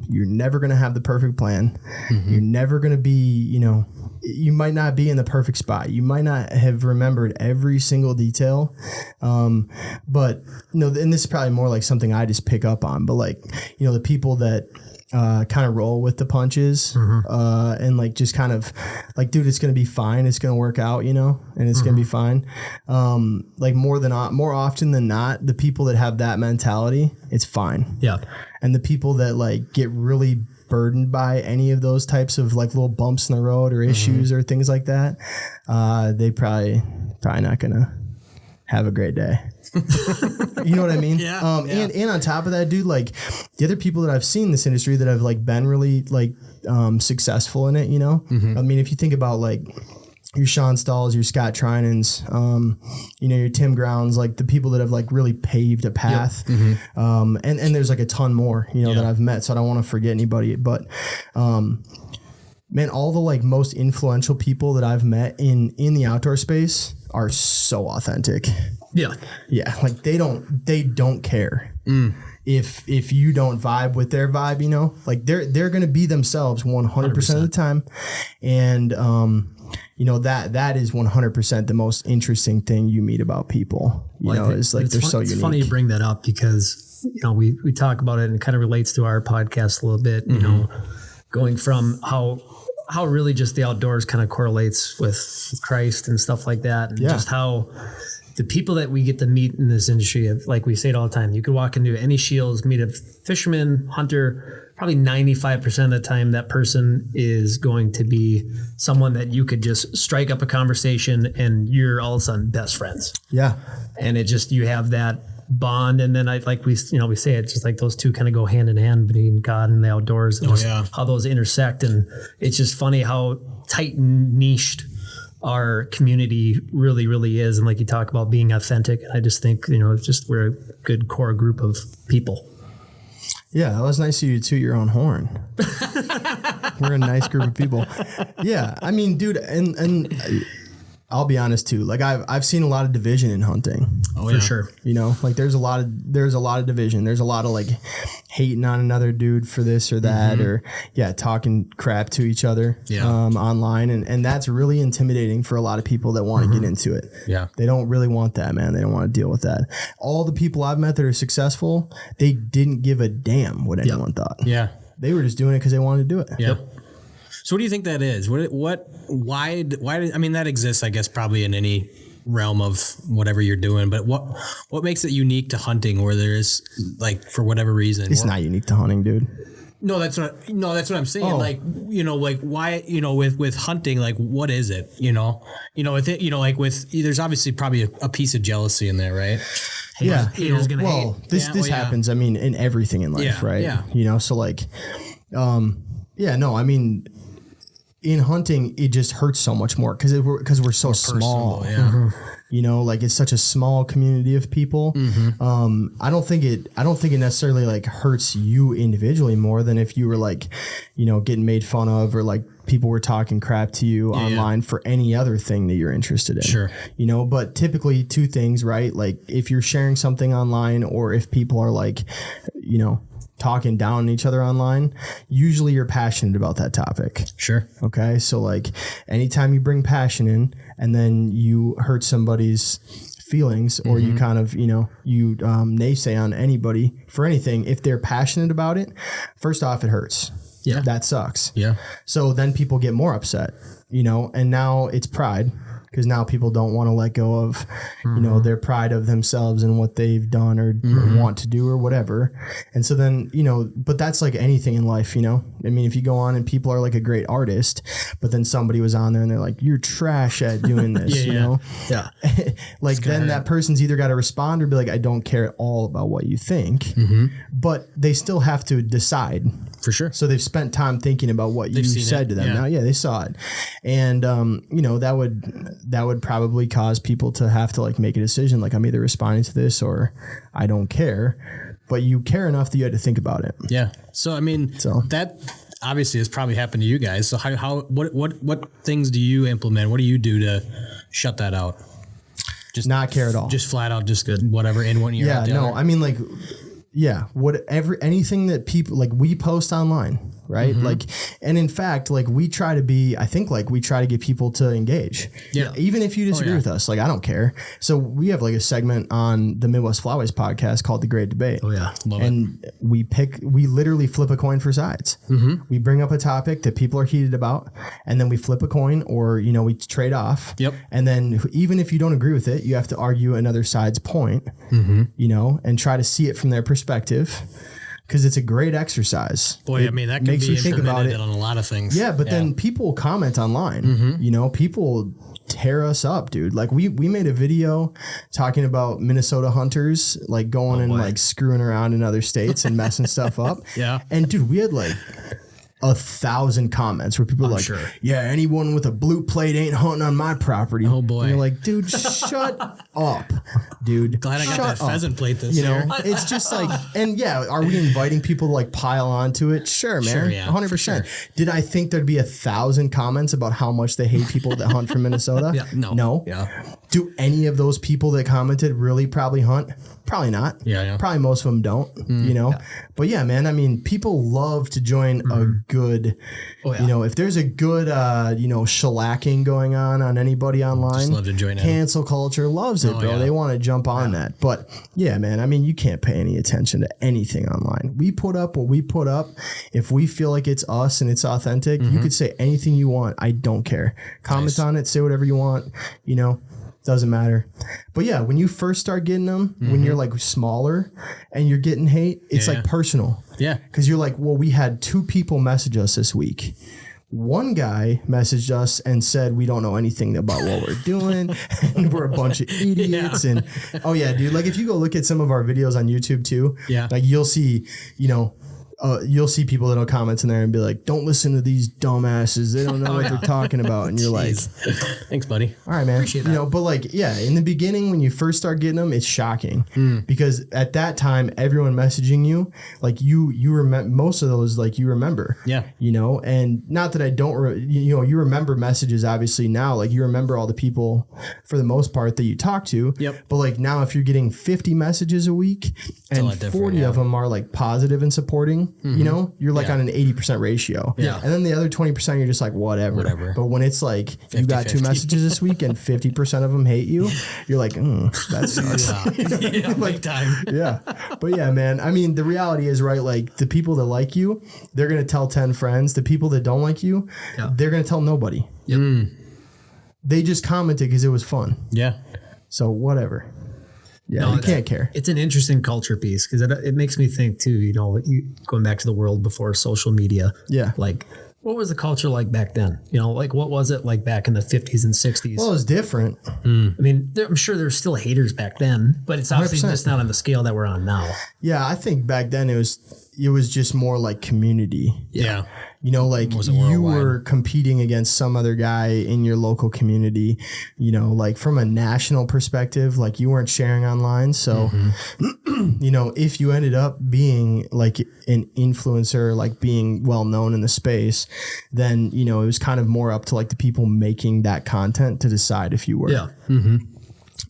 You're never going to have the perfect plan. You're never going to be, you might not be in the perfect spot. You might not have remembered every single detail. But and this is probably more like something I just pick up on, but like, the people that kind of roll with the punches and like just kind of like, dude, it's going to be fine. It's going to work out, and it's going to be fine. Like more often than not, the people that have that mentality, it's fine. Yeah. And the people that like get really burdened by any of those types of like little bumps in the road or issues or things like that, they probably not gonna have a great day. You know what I mean? Yeah. And on top of that, dude, like the other people that I've seen in this industry that have like been really like successful in it, I mean, if you think about like your Sean Stalls, your Scott Trinans, your Tim Grounds, like the people that have like really paved a path. And there's like a ton more, that I've met. So I don't want to forget anybody, but, man, all the like most influential people that I've met in the outdoor space are so authentic. Yeah. Yeah. Like they don't care. if you don't vibe with their vibe, you know, like they're going to be themselves 100% of the time. And, you know, that is 100% the most interesting thing you meet about people, you know, is like, they're so unique. It's funny you bring that up because, you know, we talk about it and it kind of relates to our podcast a little bit, you know, going from how really just the outdoors kind of correlates with Christ and stuff like that. And just how the people that we get to meet in this industry, like we say it all the time, you could walk into any Shields, meet a fisherman, hunter, probably 95% of the time that person is going to be someone that you could just strike up a conversation and you're all of a sudden best friends. Yeah. And it just, you have that bond. And then we say it's just like those two kind of go hand in hand between God and the outdoors and how those intersect. And it's just funny how tight and niched our community really, really is. And like you talk about being authentic. And I just think, you know, it's just, we're a good core group of people. Yeah, that was nice of you to toot your own horn. We're a nice group of people. Yeah, I mean, dude, and I'll be honest too. Like I've seen a lot of division in hunting. Oh, for sure. You know, like there's a lot of division. There's a lot of like hating on another dude for this or that, or talking crap to each other online, and that's really intimidating for a lot of people that want to get into it. Yeah, they don't really want that, man. They don't want to deal with that. All the people I've met that are successful, they didn't give a damn what anyone thought. Yeah, they were just doing it because they wanted to do it. Yep. So what do you think that is? Why I mean, that exists, I guess, probably in any realm of whatever you're doing, but what makes it unique to hunting where there is, like, for whatever reason? It's not unique to hunting, dude. No, that's what I'm saying. Oh. Like, you know, like why, you know, with hunting, like what is it? You know, with it, you know, like there's obviously probably a piece of jealousy in there, right? Haters gonna hate. This happens, I mean, in everything in life, right? Yeah. You know, so like, I mean, in hunting, it just hurts so much more because we're so small. Personal, you know, like it's such a small community of people. I don't think it necessarily like hurts you individually more than if you were like, you know, getting made fun of or like people were talking crap to you online for any other thing that you're interested in. Sure. You know, but typically two things, right? Like if you're sharing something online or if people are like, you know, talking down on each other online, usually you're passionate about that topic. Sure. Okay. So like anytime you bring passion in and then you hurt somebody's feelings or you kind of, you know, you naysay on anybody for anything, if they're passionate about it, first off, it hurts. Yeah. That sucks. Yeah. So then people get more upset, you know, and now it's pride. Because now people don't want to let go of, you know, their pride of themselves and what they've done or want to do or whatever. And so then, you know, but that's like anything in life, you know. I mean, if you go on and people are like a great artist, but then somebody was on there and they're like, you're trash at doing this, you know? Yeah. Like then that person's either got to respond or be like, I don't care at all about what you think. But they still have to decide. For sure. So they've spent time thinking about what you said to them. Now, they saw it. And, you know, that would probably cause people to have to like make a decision. Like I'm either responding to this or I don't care, but you care enough that you had to think about it. Yeah. So, I mean, that obviously has probably happened to you guys. So what things do you implement? What do you do to shut that out? Just not care at all. Just flat out, just good. Whatever in one ear. Yeah. No, I mean like, anything that people like we post online, right? Like, and in fact, like we try to get people to engage. Yeah. Even if you disagree with us, like I don't care. So we have like a segment on the Midwest Flyways podcast called The Great Debate. Oh yeah. And we literally flip a coin for sides. We bring up a topic that people are heated about and then we flip a coin or, you know, we trade off. Yep. And then even if you don't agree with it, you have to argue another side's point, you know, and try to see it from their perspective. Because it's a great exercise. Boy, I mean, that makes you think about it on a lot of things. Yeah, but then people comment online. You know, people tear us up, dude. Like we made a video talking about Minnesota hunters, like going and like screwing around in other states and messing stuff up. Yeah. And dude, we had like 1,000 comments where people are like, yeah, anyone with a blue plate ain't hunting on my property. Oh boy. And you're like, dude, shut up, dude. Glad I got that pheasant plate this year. You know, it's just like, and yeah, are we inviting people to like pile onto it? Sure, man. Sure, yeah, 100%. Sure. Did I think there'd be 1,000 comments about how much they hate people that hunt from Minnesota? No. Yeah. Do any of those people that commented really probably hunt? Probably not. Yeah. Probably most of them don't, you know? Yeah. But yeah, man, I mean, people love to join a good, you know, if there's a good, you know, shellacking going on anybody online, just love to join cancel culture loves it, bro. Yeah. They want to jump on that. But yeah, man, I mean, you can't pay any attention to anything online. We put up what we put up. If we feel like it's us and it's authentic, you could say anything you want. I don't care. Comment on it, say whatever you want, you know. Doesn't matter. But yeah, when you first start getting them, when you're like smaller and you're getting hate, it's like personal. Yeah. Because you're like, well, we had 2 people message us this week. One guy messaged us and said, we don't know anything about what we're doing and we're a bunch of idiots. And oh yeah, dude, like if you go look at some of our videos on YouTube too, like you'll see, you know, you'll see people that'll comment in there and be like, don't listen to these dumbasses. They don't know what they're talking about. And you're like, thanks, buddy. All right, man. Appreciate that. You know, but like, yeah, in the beginning, when you first start getting them, it's shocking because at that time, everyone messaging you, like you remember most of those, like you remember, you know, and not that I don't, you know, you remember messages obviously now, like you remember all the people for the most part that you talk to, but like now if you're getting 50 messages a week and 40 of them are like positive and supporting, you know, you're like on an 80% ratio. Yeah. And then the other 20%, you're just like, whatever. But when it's like 50, you got 2 messages this week and 50% of them hate you, you're like, that sucks. Like time. Yeah. But yeah, man, I mean, the reality is, right, like the people that like you, they're going to tell 10 friends. The people that don't like you, they're going to tell nobody. They just commented because it was fun. Yeah. So whatever. Yeah, no, you can't care. It's an interesting culture piece because it makes me think too, you know, going back to the world before social media. Yeah. Like, what was the culture like back then? You know, like what was it like back in the 50s and 60s? Well, it was different. I mean, I'm sure there's still haters back then, but it's obviously 100%. Just not on the scale that we're on now. Yeah, I think back then it was just more like community. Yeah. You know, like you were competing against some other guy in your local community, you know, like from a national perspective, like you weren't sharing online. So, you know, if you ended up being like an influencer, like being well known in the space, then, you know, it was kind of more up to like the people making that content to decide if you were. Yeah.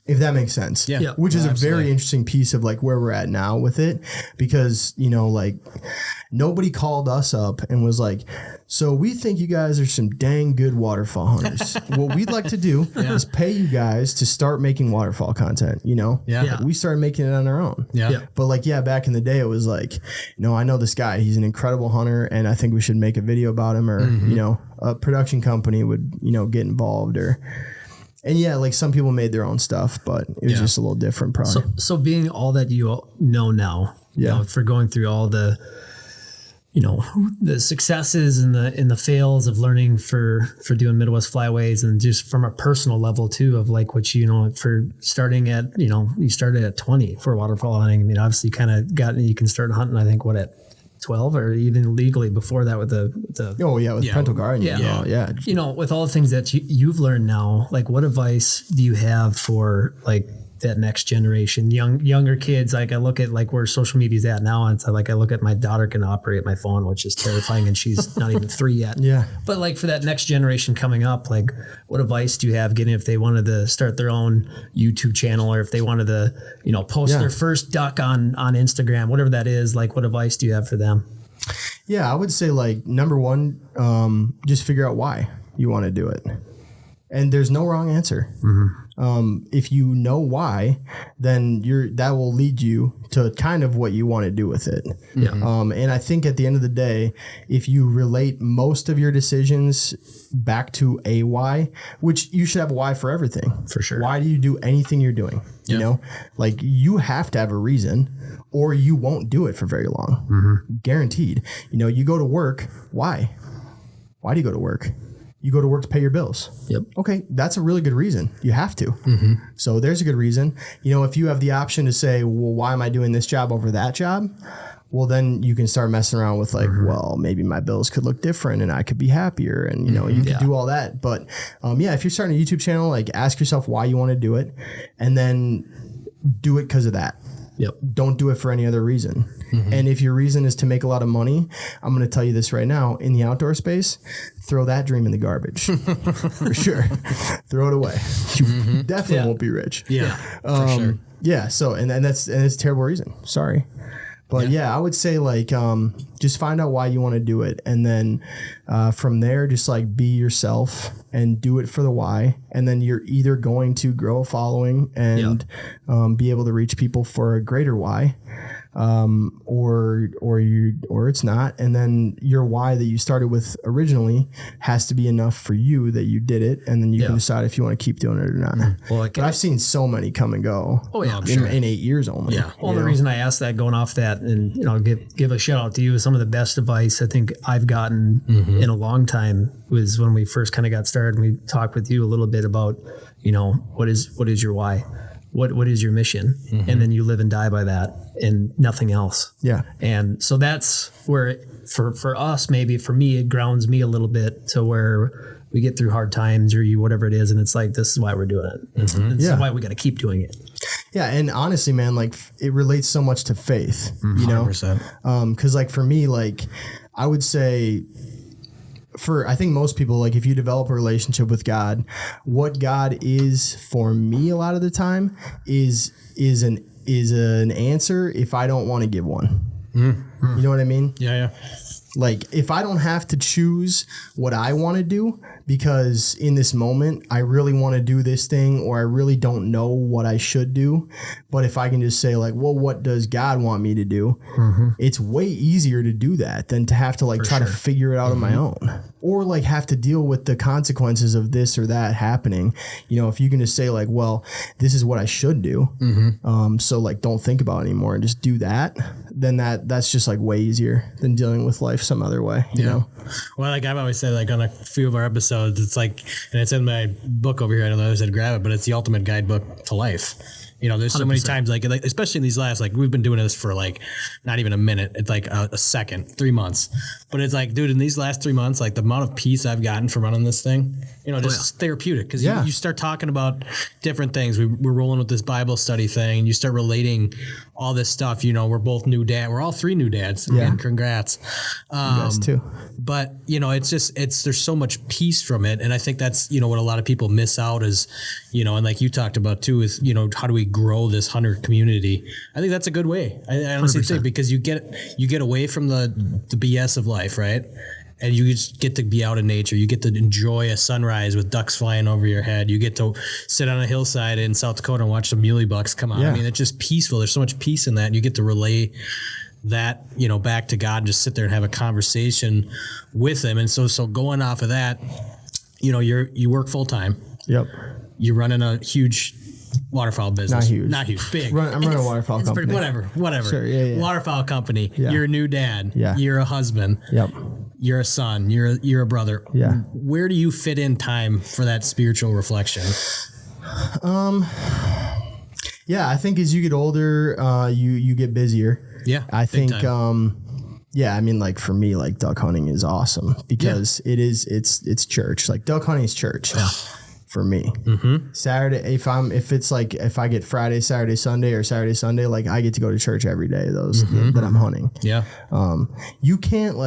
If that makes sense. Yeah. Which is a very interesting piece of like where we're at now with it, because, you know, like nobody called us up and was like, so we think you guys are some dang good waterfall hunters. What we'd like to do is pay you guys to start making waterfall content, you know? Like we started making it on our own. But like, back in the day, it was like, I know this guy, he's an incredible hunter and I think we should make a video about him, or, you know, a production company would, you know, get involved and like some people made their own stuff, but it was just a little different probably. So being all that you know now, you know, for going through all the, you know, the successes and the fails of learning for doing Midwest Flyways, and just from a personal level too, of like what, you know, for starting at, you know, you started at 20 for waterfowl hunting. I mean, obviously you can start hunting, I think at 12 or even legally before that with the parental guardian. Yeah. You know, with all the things that you've learned now, like what advice do you have for like that next generation, younger kids? Like I look at like where social media's at now, and it's like I look at my daughter can operate my phone, which is terrifying, and she's not even 3 yet. Yeah. But like for that next generation coming up, like what advice do you have getting if they wanted to start their own YouTube channel, or if they wanted to, you know, post their first duck on Instagram, whatever that is, like what advice do you have for them? Yeah, I would say like number one, just figure out why you want to do it. And there's no wrong answer. If you know why, then that will lead you to kind of what you want to do with it. And I think at the end of the day, if you relate most of your decisions back to a why, which you should have a why for everything. For sure. Why do you do anything you're doing? You know, like you have to have a reason or you won't do it for very long. Guaranteed. You know, you go to work. Why? Why do you go to work? You go to work to pay your bills. Yep. Okay, that's a really good reason. You have to. So there's a good reason. You know, if you have the option to say, well, why am I doing this job over that job? Well, then you can start messing around with like, well, maybe my bills could look different and I could be happier. And, you know, you could do all that. But if you're starting a YouTube channel, like ask yourself why you want to do it and then do it because of that. Yep. Don't do it for any other reason. And if your reason is to make a lot of money, I'm going to tell you this right now, in the outdoor space, throw that dream in the garbage for sure. Throw it away. You definitely won't be rich. For sure. Yeah. So, and it's a terrible reason. Sorry. But I would say like, just find out why you want to do it. And then, from there, just like be yourself and do it for the why. And then you're either going to grow a following and, be able to reach people for a greater why. Or it's not. And then your why that you started with originally has to be enough for you that you did it. And then you can decide if you want to keep doing it or not. Well, but I've seen so many come and go. Oh yeah. In 8 years only. Yeah. Well, the reason I asked that, going off that, and give a shout out to you, some of the best advice I think I've gotten in a long time was when we first kind of got started, and we talked with you a little bit about, what is your why? What is your mission? And then you live and die by that and nothing else. Yeah. And so that's where for us, maybe for me, it grounds me a little bit to where we get through hard times or where it is. And it's like, this is why we're doing it. This is why we got to keep doing it. Yeah. And honestly, man, like it relates so much to faith, 100%. Cause like for me, like I would say, I think most people, like if you develop a relationship with God, what God is for me a lot of the time is an answer if I don't want to give one. You know what I mean? Yeah. Like if I don't have to choose what I want to do because in this moment I really want to do this thing or I really don't know what I should do. But if I can just say like, well, what does God want me to do? It's way easier to do that than to have to like try to figure it out on my own or like have to deal with the consequences of this or that happening. If you can just say like, well, this is what I should do. So like, don't think about it anymore and just do that. Then that's just like way easier than dealing with life some other way, you know? Well, like I've always said, like on a few of our episodes, it's like, and it's in my book over here. I don't know if I said grab it, but it's the ultimate guidebook to life. There's so 100%. Many times, like especially in these last, like we've been doing this for like not even a minute. It's like a second, 3 months. But it's like, dude, in these last 3 months, like the amount of peace I've gotten from running this thing, just therapeutic. Because you start talking about different things. We're rolling with this Bible study thing, and you start relating all this stuff. We're both new dad. We're all 3 new dads. Yeah. And congrats. You guys too. But there's so much peace from it, and I think that's what a lot of people miss out is, and like you talked about too is how do we grow this hunter community? I think that's a good way. I honestly 100%. Think because you get away from the BS of life, right? And you just get to be out in nature. You get to enjoy a sunrise with ducks flying over your head. You get to sit on a hillside in South Dakota and watch the muley bucks come out. Yeah. I mean, it's just peaceful. There's so much peace in that. And you get to relay that, back to God and just sit there and have a conversation with him. And so going off of that, you work full time. Yep. You're running a huge waterfowl business. Not huge. Big. I'm running a waterfowl company. Whatever. Sure, yeah. Waterfowl company. Yeah. You're a new dad. Yeah. You're a husband. Yep. You're a son. You're a brother. Yeah. Where do you fit in time for that spiritual reflection? Yeah, I think as you get older, you get busier. Yeah. I think I mean, like for me, like duck hunting is awesome because it's church. Like duck hunting is church. Yeah. For me, Saturday, if I get Friday, Saturday, Sunday, or Saturday, Sunday, like I get to go to church every day. Those that I'm hunting. Yeah. You can't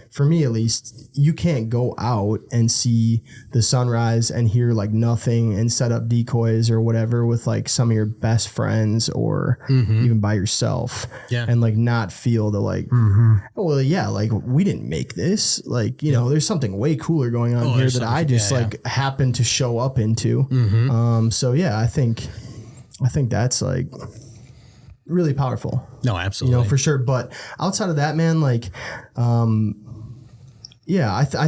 for me at least, you can't go out and see the sunrise and hear like nothing and set up decoys or whatever with like some of your best friends or even by yourself. Yeah. And like not feel the like, well, yeah, like we didn't make this. Like there's something way cooler going on here that I just happen to show up into. So yeah, I think that's like really powerful. No, absolutely. For sure. But outside of that, man, like, I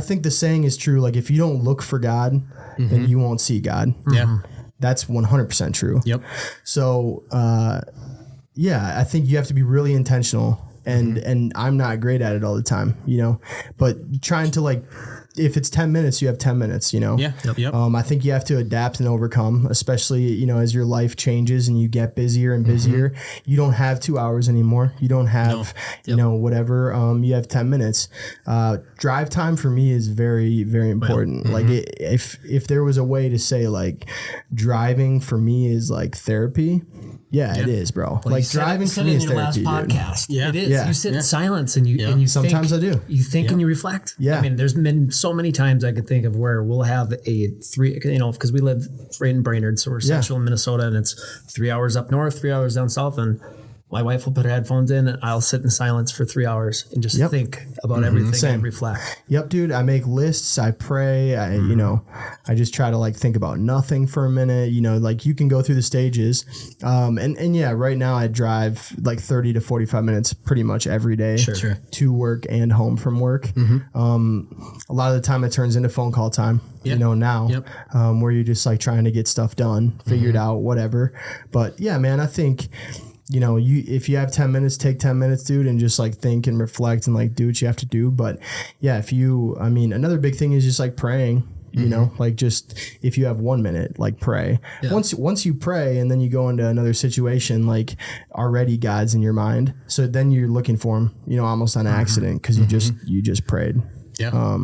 think the saying is true. Like if you don't look for God, then you won't see God. Yeah. That's 100% true. Yep. So, I think you have to be really intentional and I'm not great at it all the time, but trying to like, if it's 10 minutes, you have 10 minutes, Yeah. Yep. I think you have to adapt and overcome, especially, as your life changes and you get busier and busier. You don't have 2 hours anymore. You don't have, whatever. You have 10 minutes. Drive time for me is very, very important. Like if there was a way to say like driving for me is like therapy. Yeah, it is, bro. Well, like driving for me is therapy, podcast. Dude. Yeah, it is. Yeah. You sit in silence and you sometimes think, I do. You think and you reflect. Yeah. I mean, there's been so many times I could think of where we'll have a 3, because we live right in Brainerd, so we're central in Minnesota, and it's 3 hours up north, 3 hours down south, and my wife will put her headphones in and I'll sit in silence for 3 hours and just think about everything and reflect. Yep, dude. I make lists. I pray. I just try to like think about nothing for a minute. Like you can go through the stages. And yeah, right now I drive like 30 to 45 minutes pretty much every day to work and home from work. A lot of the time it turns into phone call time. Now, where you're just like trying to get stuff done, figured out, whatever. But yeah, man, I think, if you have 10 minutes, take 10 minutes, dude, and just like think and reflect and like do what you have to do. But yeah, another big thing is just like praying, like just if you have 1 minute, like pray. Once you pray and then you go into another situation, like already God's in your mind. So then you're looking for him, almost on accident because you just prayed. Yeah.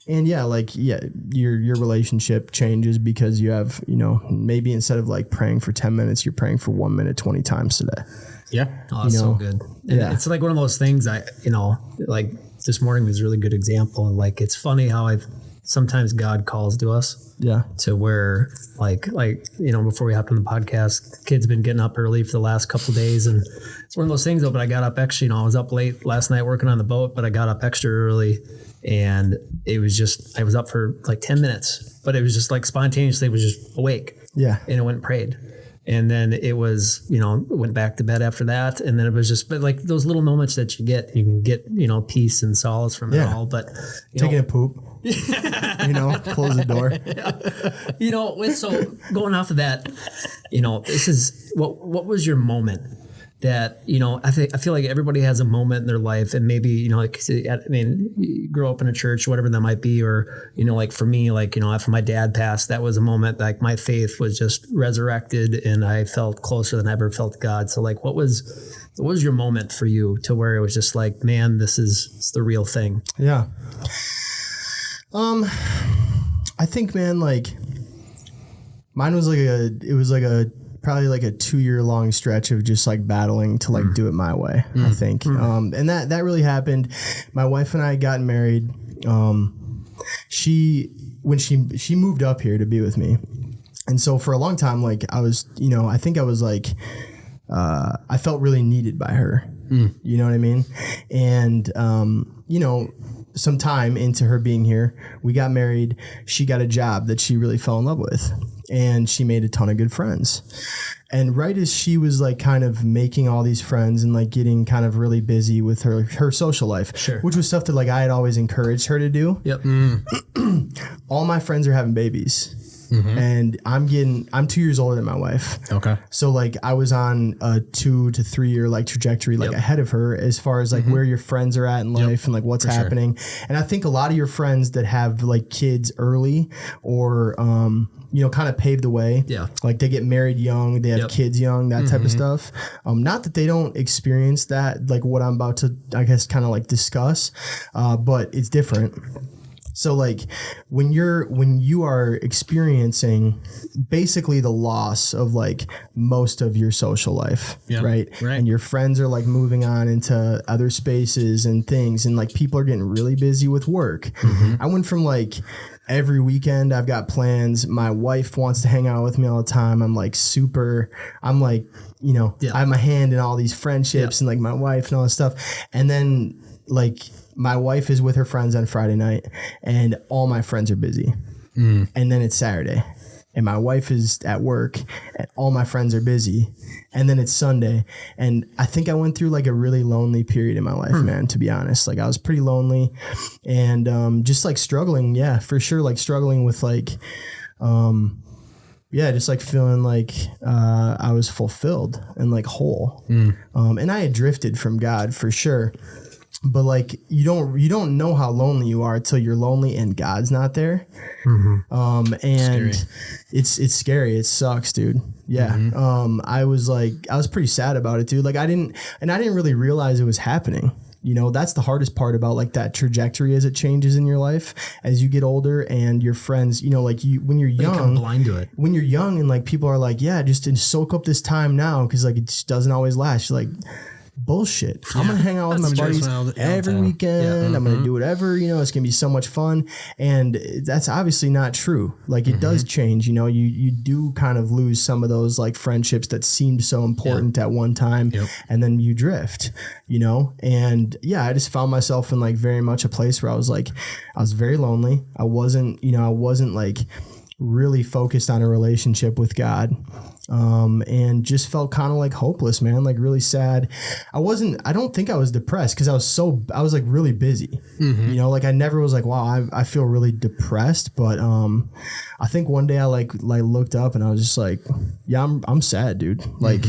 Your relationship changes because you have, maybe instead of like praying for 10 minutes, you're praying for 1 minute 20 times today. Yeah. Oh, that's so good. And it's like one of those things like this morning was a really good example. And like, it's funny how sometimes God calls to us. Yeah. To where like, before we hopped on the podcast, kids been getting up early for the last couple of days. And it's one of those things though, but I got up extra, I was up late last night working on the boat, but I got up extra early. And it was just, I was up for like 10 minutes, but it was just like spontaneously was just awake. Yeah. And it went and prayed. And then it was, went back to bed after that. And then it was just, but like those little moments that you can get, peace and solace from it all. But taking a poop, close the door. So going off of that, this is what was your moment that, I feel like everybody has a moment in their life, and maybe, you grow up in a church, whatever that might be, or, like for me, like, after my dad passed, that was a moment like my faith was just resurrected and I felt closer than I ever felt God. So like, what was your moment for you to where it was just like, man, this is the real thing? Yeah. I think, man, like mine was probably like a 2-year long stretch of just like battling to like do it my way, I think. And that really happened. My wife and I got married. She moved up here to be with me. And so for a long time, like I was, I think I was like, I felt really needed by her. You know what I mean? And, some time into her being here, we got married. She got a job that she really fell in love with, and she made a ton of good friends. And right as she was like kind of making all these friends and like getting kind of really busy with her social life, which was stuff that like I had always encouraged her to do. Yep. All my friends are having babies. And I'm 2 years older than my wife. Okay. So like I was on a 2 to 3 year like trajectory, like ahead of her as far as like where your friends are at in life and like what's happening. And I think a lot of your friends that have like kids early or, kind of paved the way. Yeah. Like they get married young, they have kids young, that type of stuff. Not that they don't experience that, like what I'm about to, I guess, kind of like discuss, but it's different. So like when you are experiencing basically the loss of like most of your social life, right? And your friends are like moving on into other spaces and things, and like people are getting really busy with work. I went from like every weekend I've got plans. My wife wants to hang out with me all the time. I have my hand in all these friendships and like my wife and all this stuff. And then like my wife is with her friends on Friday night and all my friends are busy. And then it's Saturday and my wife is at work and all my friends are busy. And then it's Sunday. And I think I went through like a really lonely period in my life, man, to be honest. Like I was pretty lonely and just like struggling. Yeah, for sure. Like struggling with like, just like feeling like I was fulfilled and like whole. And I had drifted from God for sure. But like you don't know how lonely you are until you're lonely and God's not there. And scary. It's scary. It sucks, dude. Yeah. I was pretty sad about it, dude. Like I didn't really realize it was happening. That's the hardest part about like that trajectory as it changes in your life as you get older and your friends, like when you're young, become blind to it. When you're young and like people are like, yeah, just to soak up this time now. Cause like it just doesn't always last. You're like, bullshit. I'm going to hang out with my buddies every weekend. I'm going to do whatever, it's going to be so much fun. And that's obviously not true. Like it does change, you do kind of lose some of those like friendships that seemed so important at one time and then you drift, and I just found myself in like very much a place where I was very lonely. I wasn't like really focused on a relationship with God. And just felt kind of like hopeless, man, like really sad. I don't think I was depressed because I was like really busy, like I never was like, wow, I feel really depressed. But, I think one day I like looked up and I was just like, yeah, I'm sad, dude. Like,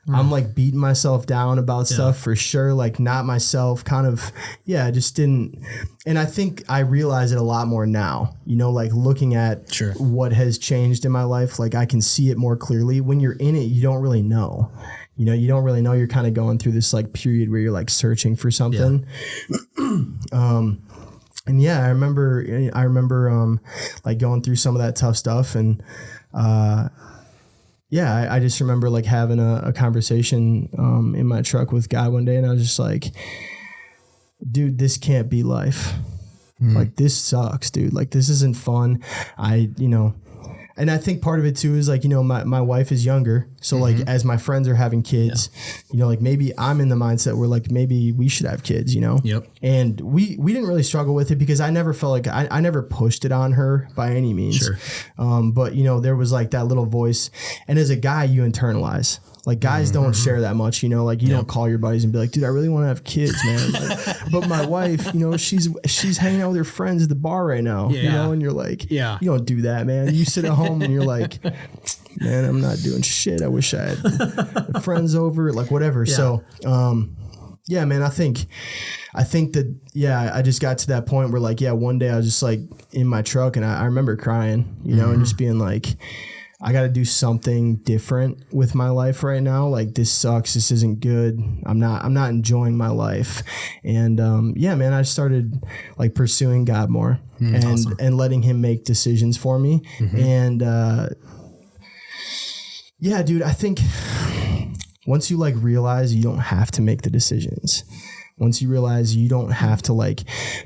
I'm like beating myself down about stuff for sure. Like not myself kind of, I just didn't. And I think I realize it a lot more now, like looking at what has changed in my life. Like I can see it more clearly. When you're in it, you don't really know, you don't really know. You're kind of going through this like period where you're like searching for something. And I remember like going through some of that tough stuff and, I just remember like having a conversation in my truck with God one day, and I was just like, dude, this can't be life. Like this sucks, dude. Like this isn't fun. And I think part of it too is like, my wife is younger. So like as my friends are having kids, like maybe I'm in the mindset where like maybe we should have kids, Yep. And we didn't really struggle with it because I never felt like I never pushed it on her by any means. Sure. But there was like that little voice. And as a guy, you internalize. Like guys don't share that much, like you don't call your buddies and be like, dude, I really want to have kids, man. Like, but my wife, she's hanging out with her friends at the bar right now, and you're like, you don't do that, man. You sit at home and you're like, man, I'm not doing shit. I wish I had friends over, like whatever. Yeah. So, man, I think that, I just got to that point where like, one day I was just like in my truck and I remember crying, and just being like, I got to do something different with my life right now. Like this sucks. This isn't good. I'm not enjoying my life. And, man, I started like pursuing God more and letting him make decisions for me. And, dude, I think once you like realize you don't have to make the decisions, once you realize you don't have to like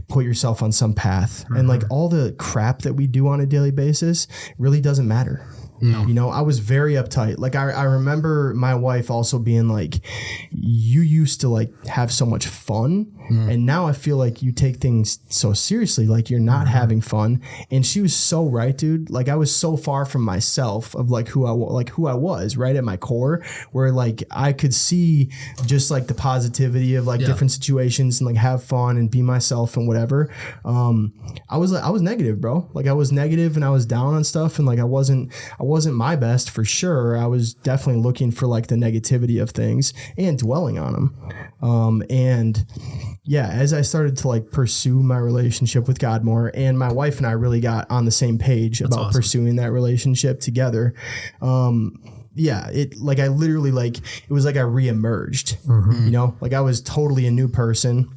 put yourself on some path and like all the crap that we do on a daily basis really doesn't matter. No. I was very uptight. Like I remember my wife also being like, you used to like have so much fun. And now I feel like you take things so seriously, like you're not having fun. And she was so right, dude. Like I was so far from myself of like who I was right at my core, where like I could see just like the positivity of like different situations and like have fun and be myself and whatever. I was negative, bro. Like I was negative and I was down on stuff and like I wasn't my best for sure. I was definitely looking for like the negativity of things and dwelling on them. And as I started to like pursue my relationship with God more, and my wife and I really got on the same page about pursuing that relationship together. It like I literally like it was like I reemerged, like I was totally a new person.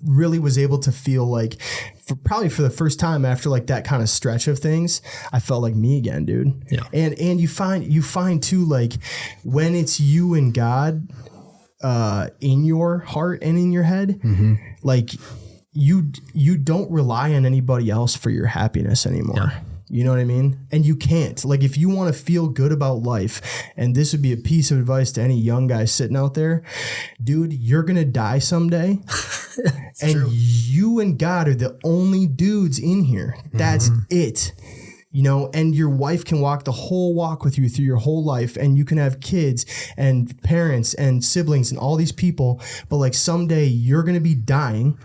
Really was able to feel like probably for the first time after like that kind of stretch of things, I felt like me again, dude. Yeah. And you find too, like when it's you and God in your heart and in your head, like you don't rely on anybody else for your happiness anymore. Yeah. You know what I mean? And you can't. Like, if you want to feel good about life, and this would be a piece of advice to any young guy sitting out there, dude, you're going to die someday. And true. You and God are the only dudes in here. That's it. And your wife can walk the whole walk with you through your whole life, and you can have kids and parents and siblings and all these people. But like someday you're going to be dying.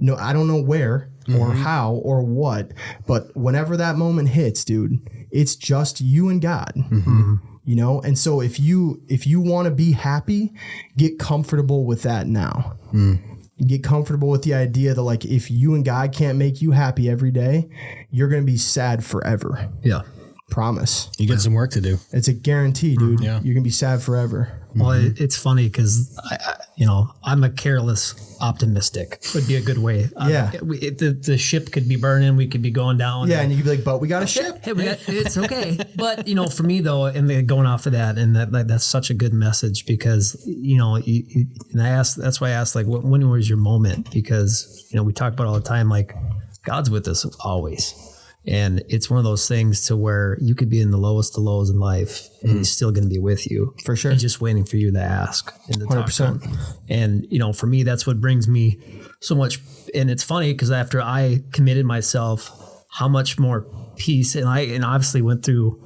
No, I don't know where or how or what, but whenever that moment hits, dude, it's just you and God, And so if you want to be happy, get comfortable with that now. Get comfortable with the idea that like, if you and God can't make you happy every day, you're going to be sad forever. Yeah. Promise. You got some work to do. It's a guarantee, dude. Yeah. You're gonna be sad forever. Well, it's funny because I'm a careless optimistic. Would be a good way. Yeah. The ship could be burning. We could be going down. Yeah, and you could be like, but we got a ship. Hey, it's okay. But for me though, and then going off of that, and that's such a good message because and I asked. That's why I asked, like, when was your moment? Because we talk about all the time, like, God's with us always. And it's one of those things to where you could be in the lowest of lows in life and he's still going to be with you. For sure. He's just waiting for you to ask and to 100%. talk to him. And, for me, that's what brings me so much. And it's funny because after I committed myself, how much more peace. And I obviously went through,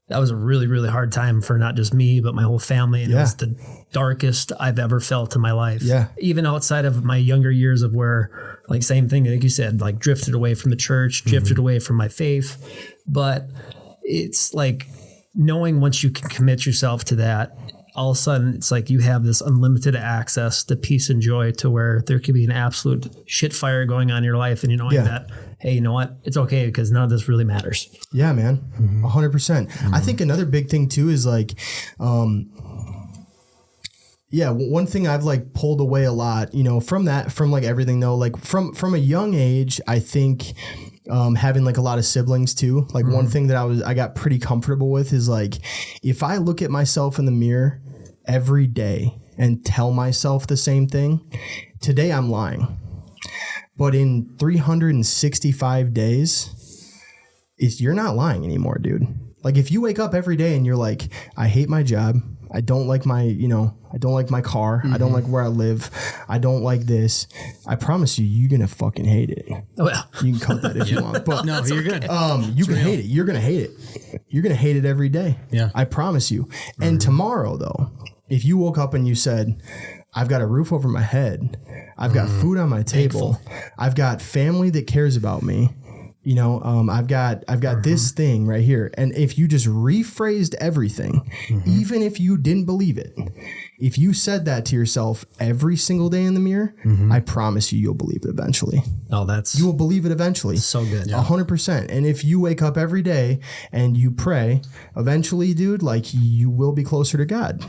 that was a really, really hard time for not just me, but my whole family. And it was the darkest I've ever felt in my life. Yeah. Even outside of my younger years of where, like, same thing, like you said, like, drifted away from the church, drifted away from my faith. But it's like knowing once you can commit yourself to that, all of a sudden it's like you have this unlimited access to peace and joy to where there could be an absolute shit fire going on in your life. And knowing that, hey, you know what? It's okay because none of this really matters. Yeah, man. 100%. I think another big thing too is like, one thing I've like pulled away a lot, from like everything though, like from a young age, I think, having like a lot of siblings too, like one thing that I got pretty comfortable with is like, if I look at myself in the mirror every day and tell myself the same thing, today I'm lying. But in 365 days, you're not lying anymore, dude. Like if you wake up every day and you're like, I hate my job. I don't like my, I don't like my car. I don't like where I live. I don't like this. I promise you, you're going to fucking hate it. Oh, yeah. You can cut that if you want. But No, you're good. you can hate it. You're going to hate it. You're going to hate it every day. Yeah. I promise you. And tomorrow though, if you woke up and you said, I've got a roof over my head. I've got food on my table. I've got family that cares about me. I've got this thing right here. And if you just rephrased everything, even if you didn't believe it, if you said that to yourself every single day in the mirror, I promise you'll believe it eventually. Oh, You will believe it eventually. so good. 100%. And if you wake up every day and you pray, eventually, dude, like you will be closer to God.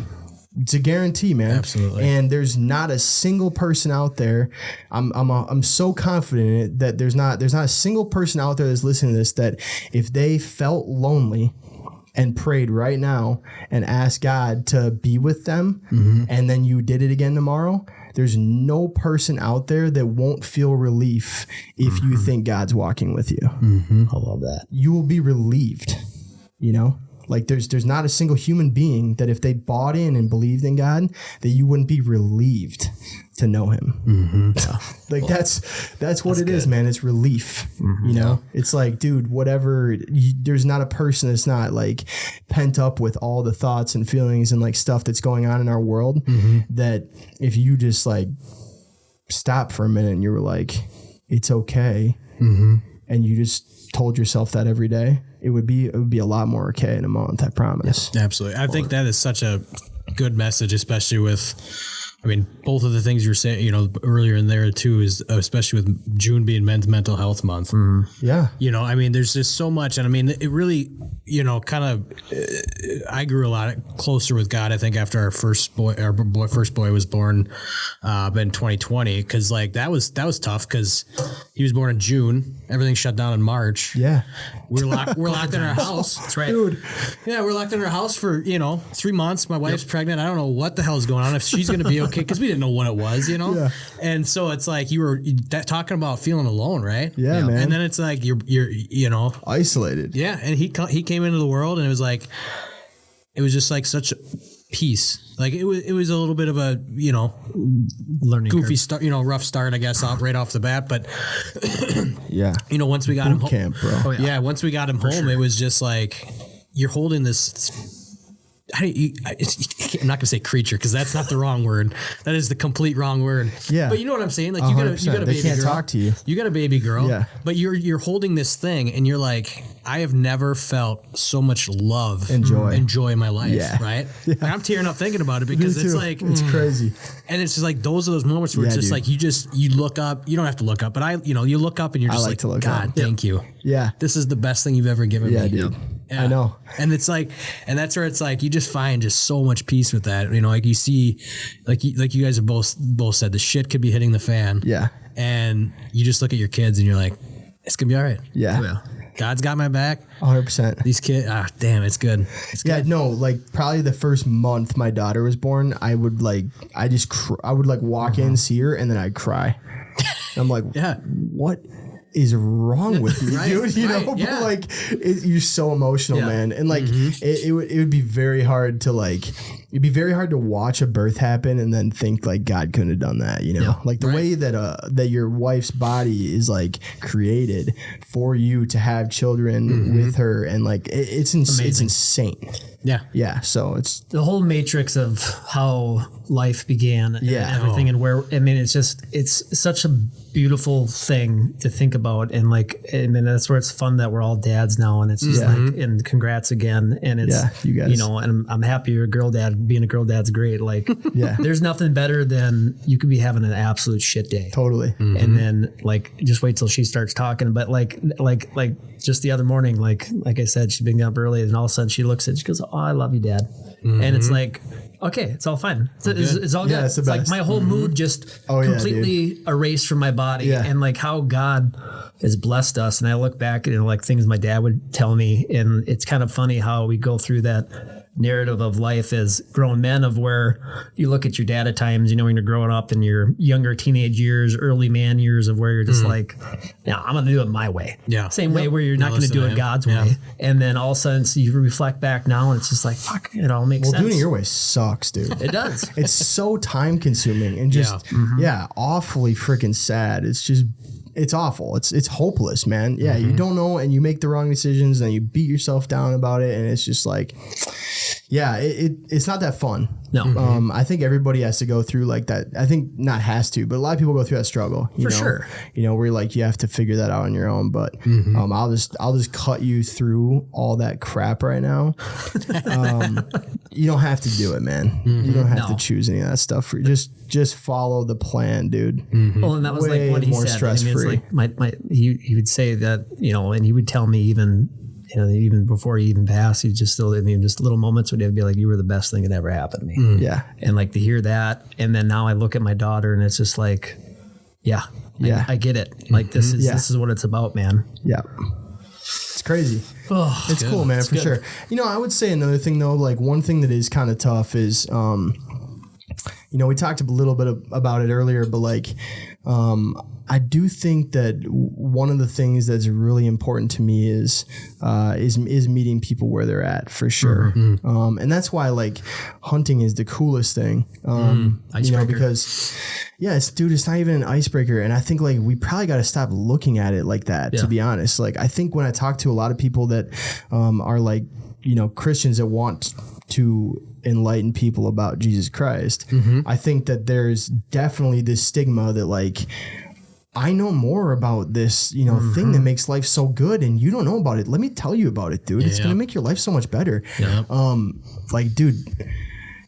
It's a guarantee, man. Absolutely. And there's not a single person out there. I'm so confident in it that there's not a single person out there that's listening to this that if they felt lonely and prayed right now and asked God to be with them, and then you did it again tomorrow, there's no person out there that won't feel relief if you think God's walking with you. I love that. You will be relieved, Like there's not a single human being that if they bought in and believed in God, that you wouldn't be relieved to know him. Like that's what it is, man. It's relief. It's like, dude, whatever. There's not a person that's not like pent up with all the thoughts and feelings and like stuff that's going on in our world. That if you just like stop for a minute and you were like, it's okay, and you just told yourself that every day, it would be a lot more okay in a month. I promise. Yeah, absolutely. I think that is such a good message, especially with, both of the things you're saying, earlier in there too, is especially with June being Men's Mental Health Month. Yeah. There's just so much. And it really, I grew a lot closer with God, I think, after our first boy was born in 2020. Cause like that was tough because he was born in June. Everything shut down in March. Yeah. We're locked in our house. That's right. Dude. Yeah, we're locked in our house for, 3 months. My wife's pregnant. I don't know what the hell is going on, if she's going to be okay, because we didn't know what it was, Yeah. And so it's like you were talking about feeling alone, right? Yeah, man. And then it's like you're isolated. Yeah, and he came into the world, and it was just like such peace. Like it was a little bit of a Learning goofy curve. start, rough start, I guess, right off the bat. But yeah, once we got him home, camp, bro. Oh, yeah, once we got him home, it was just like you're holding this. I'm not gonna say creature because that's not the wrong word. That is the complete wrong word. Yeah, but you know what I'm saying. Like you got a 100%. baby They can't girl. talk to you. You got a baby girl. Yeah. But you're holding this thing, and you're like, I have never felt so much love and joy in my life. Yeah. Right. Yeah. And I'm tearing up thinking about it because Me it's too. like it's crazy. And it's just like those are those moments where it's just dude. like you look up. You don't have to look up, but you look up and you're just like like, to look God, up. thank you. Yeah. This is the best thing you've ever given me. Dude. I know. And it's like, and that's where it's like, you just find just so much peace with that. You know, like you see, like you guys have both said, the shit could be hitting the fan. Yeah. And you just look at your kids and you're like, it's gonna be all right. Yeah. God's got my back. 100%. These kids, damn, it's good. Yeah, no, like probably the first month my daughter was born, I would like walk in, see her, and then I'd cry. I'm like, what is wrong with you, dude? You know, but like you're so emotional, man. And like it would be very hard to it'd be very hard to watch a birth happen and then think like God couldn't have done that, you know? Like the way that your wife's body is like created for you to have children with her, and like it's insane. Yeah. So it's the whole matrix of how life began and everything and where, I mean, it's such a beautiful thing to think about. And like, I mean, that's where it's fun that we're all dads now, and it's just like, and congrats again. And it's, you guys, you know, and I'm happy you're a girl dad. Being a girl dad's great. Like, there's nothing better than you could be having an absolute shit day. Totally. And then like, just wait till she starts talking. But like just the other morning, like I said, she's been up early, and all of a sudden she looks at, she goes, "Oh, I love you, Dad." And it's like, okay, it's all fine. It's all good. Yeah, it's like my whole mood just completely erased from my body. Yeah. And like how God has blessed us. And I look back at like things my dad would tell me, and it's kind of funny how we go through that narrative of life as grown men, of where you look at your dad at times, you know, when you're growing up in your younger teenage years, early man years, of where you're just like, now I'm going to do it my way. Yeah. Same way where you're not going to do it God's way. And then all of a sudden you reflect back now and it's just like, fuck, it all makes sense. Well, doing it your way sucks, dude. It does. It's so time consuming and just, awfully freaking sad. It's just, it's awful. It's hopeless, man. Yeah. You don't know, and you make the wrong decisions, and you beat yourself down about it. And it's just like, it's not that fun. No. I think everybody has to go through like that. I think not has to, but a lot of people go through that struggle. You know? Sure. You know, where you're like, you have to figure that out on your own. But I'll just cut you through all that crap right now. You don't have to do it, man. You don't have to choose any of that stuff. Just follow the plan, dude. Well, and that was like what he said. Stress free. Like he would say that, you know, and he would tell me even before he even passed, he just still, I mean, just little moments would be like, you were the best thing that ever happened to me. Yeah. And like to hear that. And then now I look at my daughter and it's just like, I get it. Like this is what it's about, man. Yeah. It's crazy. Oh, it's cool, man, for sure. You know, I would say another thing though, like one thing that is kind of tough is, you know, we talked a little bit about it earlier, but like, I do think that one of the things that's really important to me is meeting people where they're at, for sure. And that's why like hunting is the coolest thing. You know, because it's not even an icebreaker. And I think like we probably got to stop looking at it like that, to be honest. Like I think when I talk to a lot of people that are like, you know, Christians that want to enlighten people about Jesus Christ, I think that there's definitely this stigma that like, I know more about this, you know, thing that makes life so good, and you don't know about it. Let me tell you about it, dude. It's going to make your life so much better. Like, dude,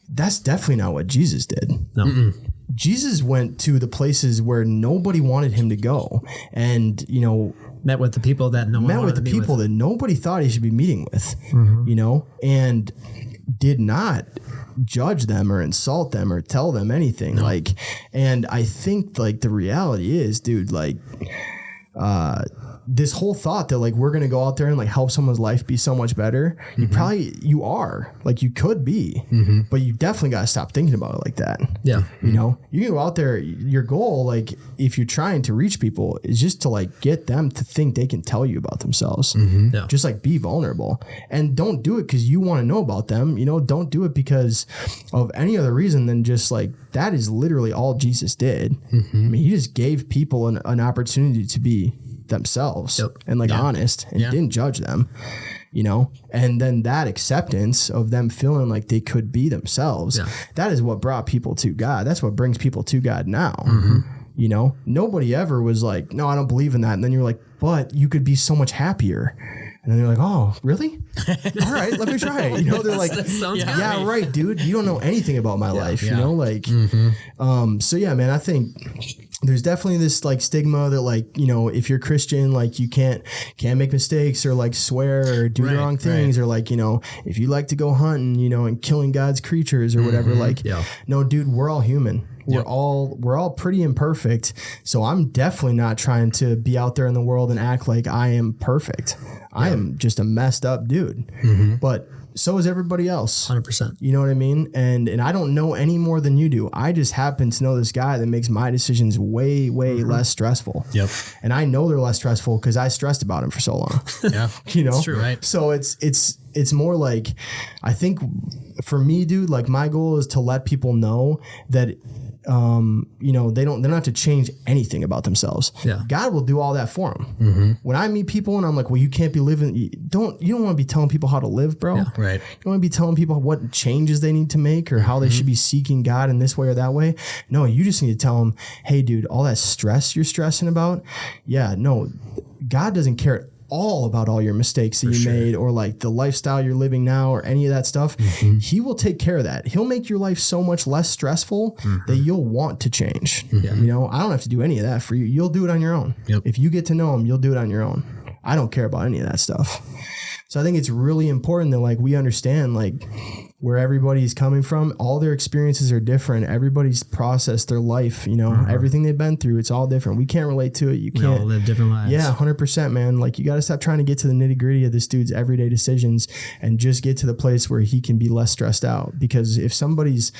that's definitely not what Jesus did. No. Jesus went to the places where nobody wanted him to go, and, you know, met with the people that that nobody thought he should be meeting with, you know, and did not judge them or insult them or tell them anything. Like, and I think like the reality is, dude, like, this whole thought that like we're gonna go out there and like help someone's life be so much better, you are like, you could be, but you definitely gotta stop thinking about it like that. You know, you can go out there, your goal, like if you're trying to reach people, is just to like get them to think they can tell you about themselves. Just like be vulnerable, and don't do it because you want to know about them, you know. Don't do it because of any other reason than just like, that is literally all Jesus did. I mean, he just gave people an opportunity to be themselves and like honest, and didn't judge them, you know. And then that acceptance of them feeling like they could be themselves, that is what brought people to God. That's what brings people to God now. You know, nobody ever was like, no, I don't believe in that. And then you're like, but you could be so much happier. And then they're like, oh, really? All right, let me try it. You know, they're like, yeah, right, dude. You don't know anything about my life, you know, like, so yeah, man, I think there's definitely this like stigma that like, you know, if you're Christian, like you can't make mistakes or like swear or do the wrong things, or like, you know, if you like to go hunting, you know, and killing God's creatures or whatever, like, no, dude, we're all human. We're all pretty imperfect. So I'm definitely not trying to be out there in the world and act like I am perfect. I am just a messed up dude. But so is everybody else. 100%. You know what I mean? And I don't know any more than you do. I just happen to know this guy that makes my decisions way less stressful. Yep. And I know they're less stressful because I stressed about him for so long. Yeah. You know? That's true, right? So it's more like, I think for me, dude, like my goal is to let people know that you know, they don't have to change anything about themselves. Yeah. God will do all that for them. When I meet people and I'm like, well, you can't be living, you don't want to be telling people how to live, bro. Yeah, right. You don't want to be telling people what changes they need to make or how they should be seeking God in this way or that way. No, you just need to tell them, hey dude, all that stress you're stressing about. Yeah, no, God doesn't care all about all your mistakes that you made or like the lifestyle you're living now or any of that stuff. He will take care of that. He'll make your life so much less stressful that you'll want to change. You know, I don't have to do any of that for you. You'll do it on your own. If you get to know him, you'll do it on your own. I don't care about any of that stuff. So I think it's really important that like we understand like where everybody's coming from. All their experiences are different. Everybody's processed their life, you know, everything they've been through, it's all different. We can't relate to it. You can't. We all live different lives. Yeah, 100%, man. Like you got to stop trying to get to the nitty gritty of this dude's everyday decisions and just get to the place where he can be less stressed out. Because if somebody's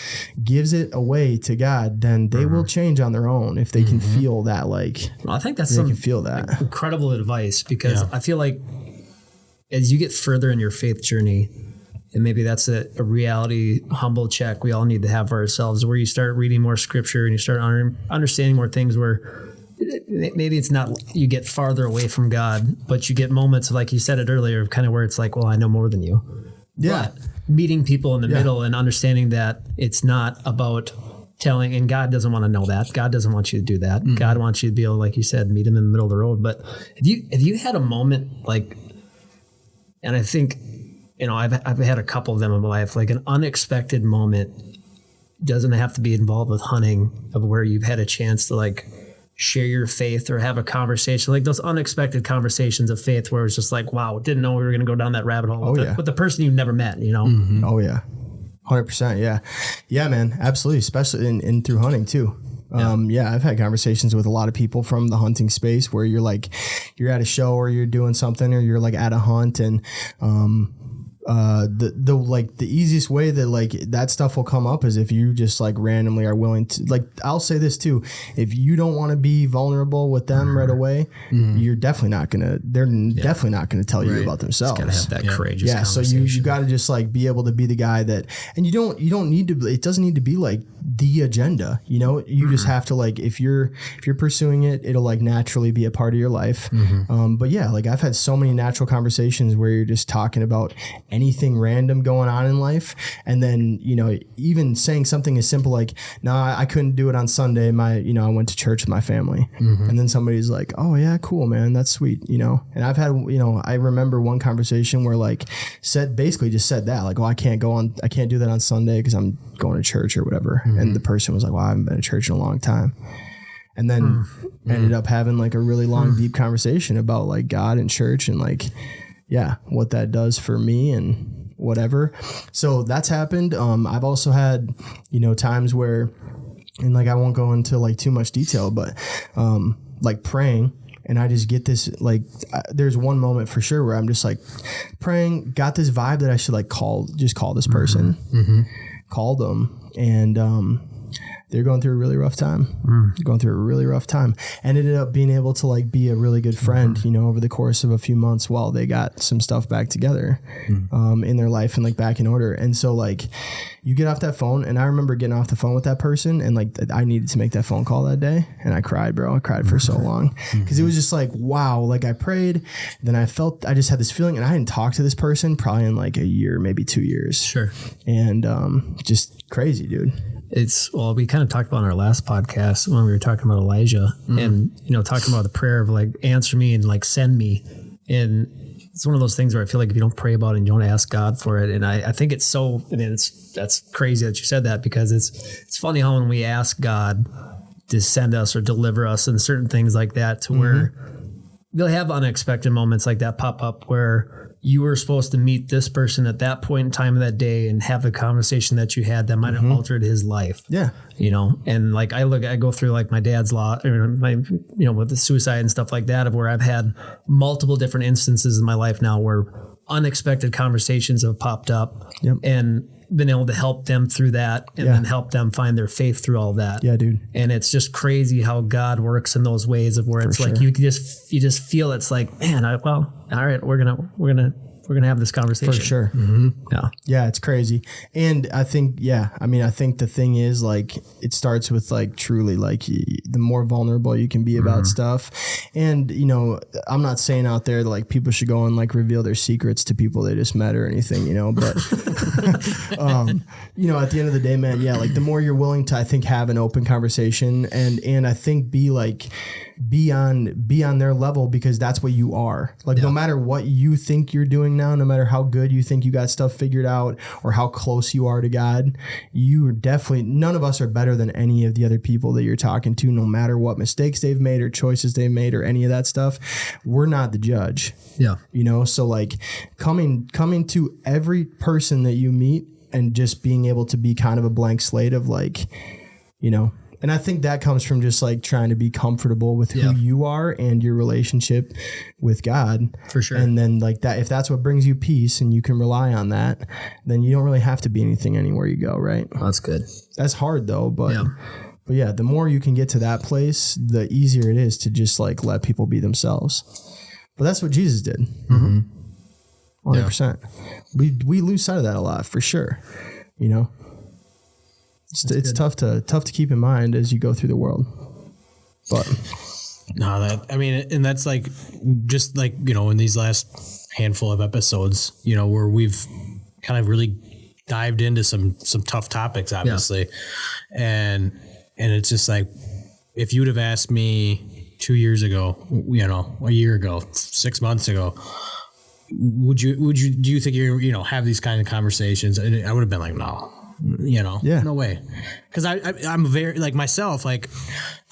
gives it away to God, then they will change on their own if they can feel that. Like, well, I think that's they can feel that incredible advice because I feel like as you get further in your faith journey, and maybe that's a reality humble check we all need to have for ourselves, where you start reading more scripture and you start understanding more things where maybe it's not you get farther away from God, but you get moments like you said it earlier, kind of where it's like, well, I know more than you. Yeah. But meeting people in the middle and understanding that it's not about telling, and God doesn't want to know that. God doesn't want you to do that. God wants you to be able, like you said, meet him in the middle of the road. But if you had a moment like, and I think, you know, I've had a couple of them in my life, like an unexpected moment doesn't have to be involved with hunting, of where you've had a chance to like share your faith or have a conversation, like those unexpected conversations of faith where it's just like, wow, didn't know we were going to go down that rabbit hole with the person you've never met, you know? Oh yeah. 100%. Yeah. Yeah, man. Absolutely. Especially in through hunting too. I've had conversations with a lot of people from the hunting space where you're like, you're at a show or you're doing something or you're like at a hunt and, the easiest way that like that stuff will come up is if you just like randomly are willing to, like, I'll say this too, if you don't want to be vulnerable with them right away, you're definitely not gonna, they're definitely not gonna tell you about themselves. Just gotta have that courageous so conversation. you got to just like be able to be the guy that, and you don't need to, it doesn't need to be like the agenda, you know, you just have to like, if you're pursuing it, it'll like naturally be a part of your life. But yeah, like I've had so many natural conversations where you're just talking about anything random going on in life. And then, you know, even saying something as simple like, no, I couldn't do it on Sunday. I went to church with my family. And then somebody's like, oh yeah, cool, man. That's sweet. You know? And I've had, you know, I remember one conversation where like basically just said that, like, oh, I can't do that on Sunday because I'm going to church or whatever. And the person was like, well, I haven't been to church in a long time. And then ended up having like a really long, deep conversation about like God and church and like, yeah, what that does for me and whatever. So that's happened. I've also had, you know, times where, and like, I won't go into like too much detail, but like praying, and I just get this, like, there's one moment for sure where I'm just like praying, got this vibe that I should like call this person, called them, and they're going through a really rough time. And ended up being able to like be a really good friend, you know, over the course of a few months while they got some stuff back together in their life and like back in order. And so like you get off that phone, and I remember getting off the phone with that person, and like I needed to make that phone call that day, and I cried, bro. I cried for so long because it was just like, wow, like I prayed, then I just had this feeling, and I hadn't talked to this person probably in like a year, maybe 2 years. Sure. And just crazy, dude. We kind of talked about in our last podcast when we were talking about Elijah and, you know, talking about the prayer of like, answer me and like send me. And it's one of those things where I feel like if you don't pray about it and you don't ask God for it. And I think it's so, I mean, that's crazy that you said that, because it's funny how when we ask God send us or deliver us and certain things like that to where they'll have unexpected moments like that pop up where you were supposed to meet this person at that point in time of that day and have a conversation that you had that might have altered his life. Yeah. You know, and like I go through like my dad's with the suicide and stuff like that, of where I've had multiple different instances in my life now where unexpected conversations have popped up and been able to help them through that and then help them find their faith through all that. Yeah, dude. And it's just crazy how God works in those ways of where it's like you just feel it's like, man, all right, we're gonna have this conversation for sure. Yeah, it's crazy. And I think the thing is, like, it starts with like truly like the more vulnerable you can be about stuff. And you know, I'm not saying out there that like people should go and like reveal their secrets to people they just met or anything, you know, but you know, at the end of the day, man, like the more you're willing to, I think, have an open conversation and I think be on their level, because that's what you are. Like no matter what you think you're doing now, no matter how good you think you got stuff figured out or how close you are to God, you are definitely, none of us are better than any of the other people that you're talking to, no matter what mistakes they've made or choices they've made or any of that stuff. We're not the judge. Yeah. You know, so like coming to every person that you meet and just being able to be kind of a blank slate of like, you know, and I think that comes from just like trying to be comfortable with who you are and your relationship with God. For sure. And then like that, if that's what brings you peace and you can rely on that, then you don't really have to be anything anywhere you go. Right. Oh, that's good. That's hard though. But yeah, the more you can get to that place, the easier it is to just like let people be themselves. But that's what Jesus did. 100%. We lose sight of that a lot, for sure. You know? It's tough to keep in mind as you go through the world, but and that's like, just like, you know, in these last handful of episodes, you know, where we've kind of really dived into some tough topics, obviously. And it's just like, if you would have asked me 2 years ago, you know, a year ago, 6 months ago, do you think you're, have these kind of conversations? And I would have been like, no. No way. Because I'm very, like, myself, like,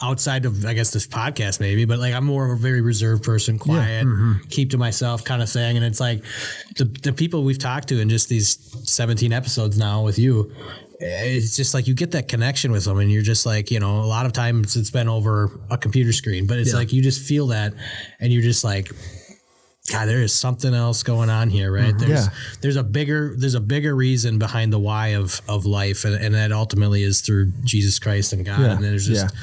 outside of, I guess, this podcast maybe, but like I'm more of a very reserved person, quiet, keep to myself kind of thing. And it's like the people we've talked to in just these 17 episodes now with you, it's just like you get that connection with them, and you're just like, a lot of times it's been over a computer screen, but it's like you just feel that, and you're just like, God, there is something else going on here, right? There's a bigger reason behind the why of life, and that ultimately is through Jesus Christ and God. And there's just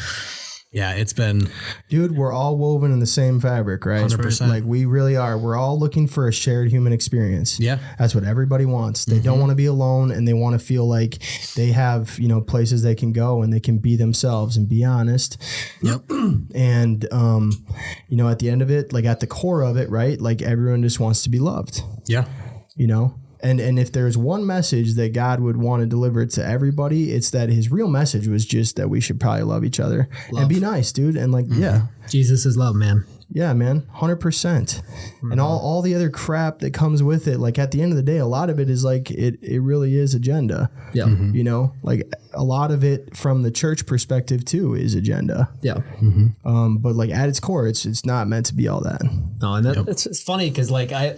it's been, dude, we're all woven in the same fabric, right? 100%. Like we really are. We're all looking for a shared human experience. Yeah, that's what everybody wants. They don't want to be alone, and they want to feel like they have, places they can go and they can be themselves and be honest. Yep. And at the end of it, like at the core of it, right? Like everyone just wants to be loved. Yeah. And if there's one message that God would want to deliver to everybody, it's that his real message was just that we should probably love each other and be nice, dude. And like, Jesus is love, man. Yeah, man. 100%. And all the other crap that comes with it. Like at the end of the day, a lot of it is like, it really is agenda. Yeah. Like a lot of it from the church perspective too is agenda. Yeah. But like at its core, it's not meant to be all that. No, and it's funny because like I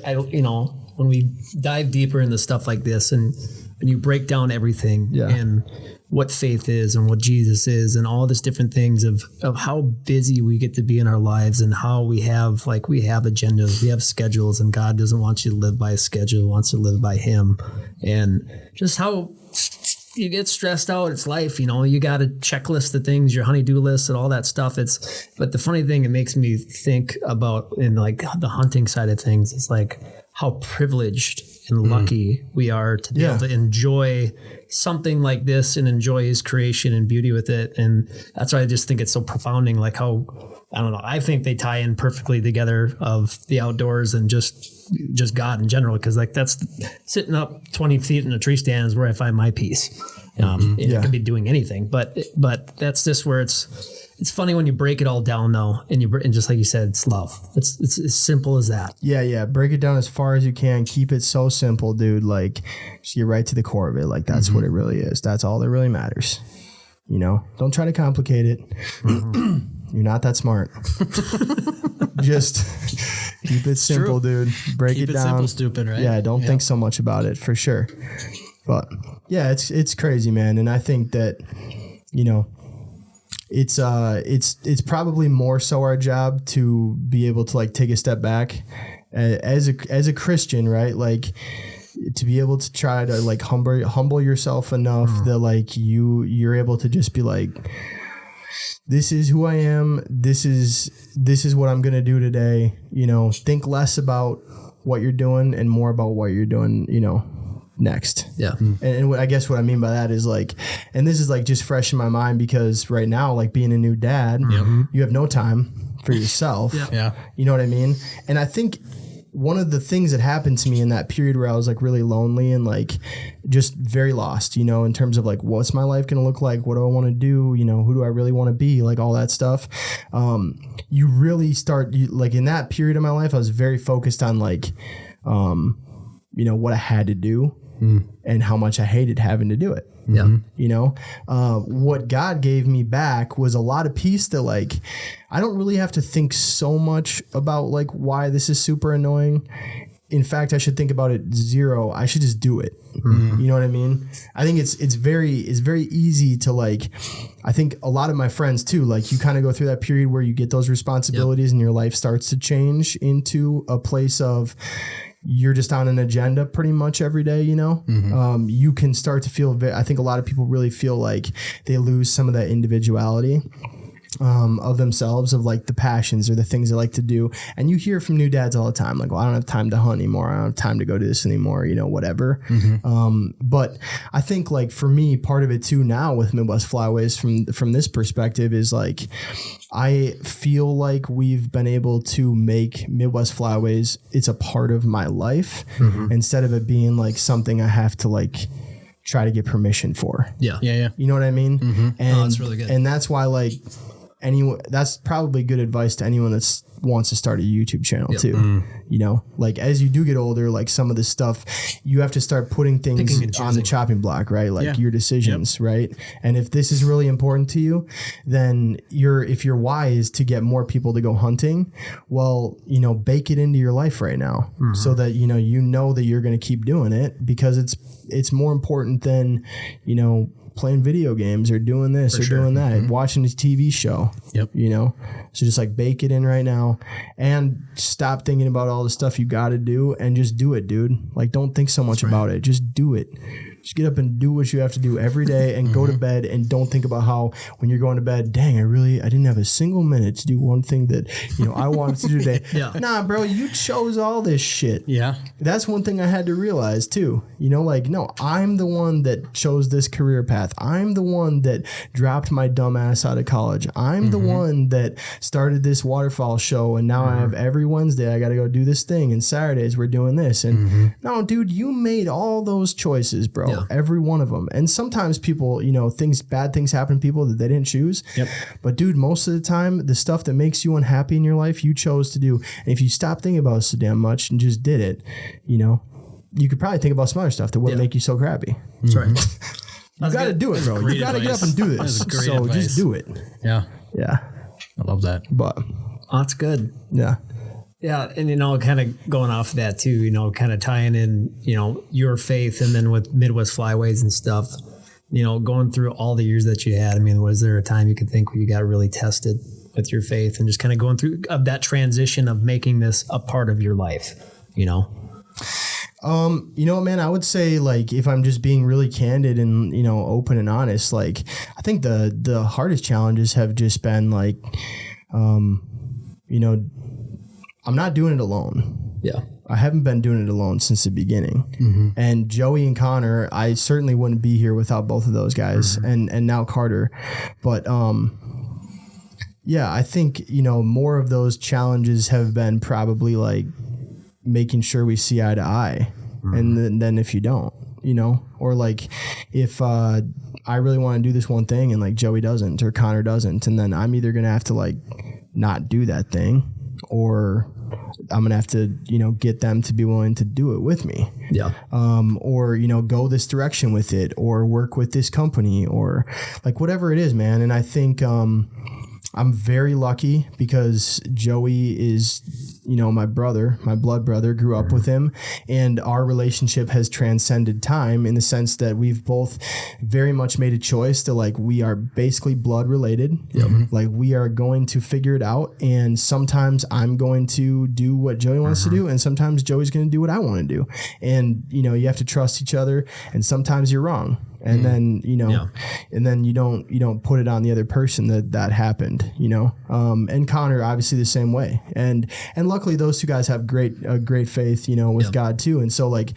when we dive deeper into stuff like this and you break down everything and what faith is and what Jesus is and all these different things of how busy we get to be in our lives and how we have agendas, we have schedules, and God doesn't want you to live by a schedule, he wants you to live by him, and just how you get stressed out. It's life, you got a checklist of things, your honey-do list and all that stuff. But the funny thing, it makes me think about in like the hunting side of things, it's like how privileged and lucky we are to be able to enjoy something like this and enjoy his creation and beauty with it. And that's why I just think it's so profounding, like how, I don't know, I think they tie in perfectly together of the outdoors and just God in general. Cause like that's sitting up 20 feet in a tree stand is where I find my peace. It could be doing anything, but that's just where it's funny when you break it all down though. And just like you said, it's love. It's as simple as that. Yeah. Break it down as far as you can. Keep it so simple, dude. Like just get right to the core of it. Like that's what it really is. That's all that really matters. You know, don't try to complicate it. You're not that smart. Just keep it simple, dude. Break it down. Simple, stupid, right? Yeah, don't think so much about it, for sure. But yeah, it's crazy, man. And I think that, you know, it's probably more so our job to be able to like take a step back as a Christian, right? Like, to be able to try to like humble yourself enough that like you're able to just be like, this is who I am. This is what I'm going to do today. You know, think less about what you're doing and more about what you're doing, you know, next. Yeah. And I guess what I mean by that is like, and this is like just fresh in my mind because right now, like being a new dad, you have no time for yourself. Yeah. You know what I mean? And I think one of the things that happened to me in that period where I was like really lonely and like just very lost, you know, in terms of like, what's my life going to look like? What do I want to do? You know, who do I really want to be? Like all that stuff. You really start like in that period of my life, I was very focused on like, you know, what I had to do and how much I hated having to do it. Yeah. You know, what God gave me back was a lot of peace that like, I don't really have to think so much about like why this is super annoying. In fact, I should think about it zero. I should just do it. You know what I mean? I think it's very easy to like, I think a lot of my friends too, like you kind of go through that period where you get those responsibilities and your life starts to change into a place of, you're just on an agenda pretty much every day, you know. You can start to feel, I think a lot of people really feel like they lose some of that individuality of themselves, of like the passions or the things they like to do. And you hear from new dads all the time, like, well, I don't have time to hunt anymore. I don't have time to go do this anymore, you know, whatever. But I think like for me, part of it too now with Midwest Flyways from this perspective is like, I feel like we've been able to make Midwest Flyways, it's a part of my life instead of it being like something I have to like try to get permission for. Yeah. You know what I mean? And that's really good. And that's why like that's probably good advice to anyone that wants to start a YouTube channel too. You know, like as you do get older, like some of this stuff, you have to start putting things on the chopping block, right? Like your decisions, right? And if this is really important to you, then if your why is to get more people to go hunting, well, you know, bake it into your life right now so that, you know that you're going to keep doing it because it's more important than, you know, playing video games or doing this or doing that, watching a TV show, you know? So just like bake it in right now and stop thinking about all the stuff you got to do and just do it, dude. Like, don't think so much about it. Just do it. Just get up and do what you have to do every day and go to bed and don't think about how when you're going to bed, dang, I didn't have a single minute to do one thing that, you know, I wanted to do today. Nah, bro, you chose all this shit. Yeah. That's one thing I had to realize too. You know, like, no, I'm the one that chose this career path. I'm the one that dropped my dumb ass out of college. I'm the one that started this waterfowl show and now I have every Wednesday I got to go do this thing and Saturdays we're doing this. And no, dude, you made all those choices, bro. Every one of them. And sometimes people, you know, bad things happen to people that they didn't choose. But dude, most of the time, the stuff that makes you unhappy in your life, you chose to do. And if you stop thinking about it so damn much and just did it, you know, you could probably think about some other stuff that wouldn't make you so crappy. That's right. You got to do it, bro. You got to get up and do this. So just do it. Yeah. I love that. But that's good. Yeah. Yeah, and you know, kind of going off of that too, you know, kind of tying in, you know, your faith and then with Midwest Flyways and stuff, you know, going through all the years that you had. I mean, was there a time you could think where you got really tested with your faith and just kind of going through that transition of making this a part of your life, you know? You know, man, I would say like, if I'm just being really candid and, you know, open and honest, like I think the hardest challenges have just been like, you know, I'm not doing it alone. Yeah. I haven't been doing it alone since the beginning. And Joey and Connor, I certainly wouldn't be here without both of those guys and now Carter. But, yeah, I think, you know, more of those challenges have been probably like making sure we see eye to eye. And then if you don't, you know, or like if, I really want to do this one thing and like Joey doesn't or Connor doesn't, and then I'm either going to have to like not do that thing or I'm gonna have to, get them to be willing to do it with me. Yeah. Or, go this direction with it, or work with this company, or like whatever it is, man. And I think, I'm very lucky because Joey is, my brother, my blood brother, grew up with him, and our relationship has transcended time in the sense that we've both very much made a choice to like, we are basically blood related. Yep. Like we are going to figure it out. And sometimes I'm going to do what Joey wants to do. And sometimes Joey's going to do what I want to do. And, you have to trust each other, and sometimes you're wrong. And then, and then you don't put it on the other person that happened, and Connor, obviously the same way. And luckily those two guys have great faith, with God too. And so like,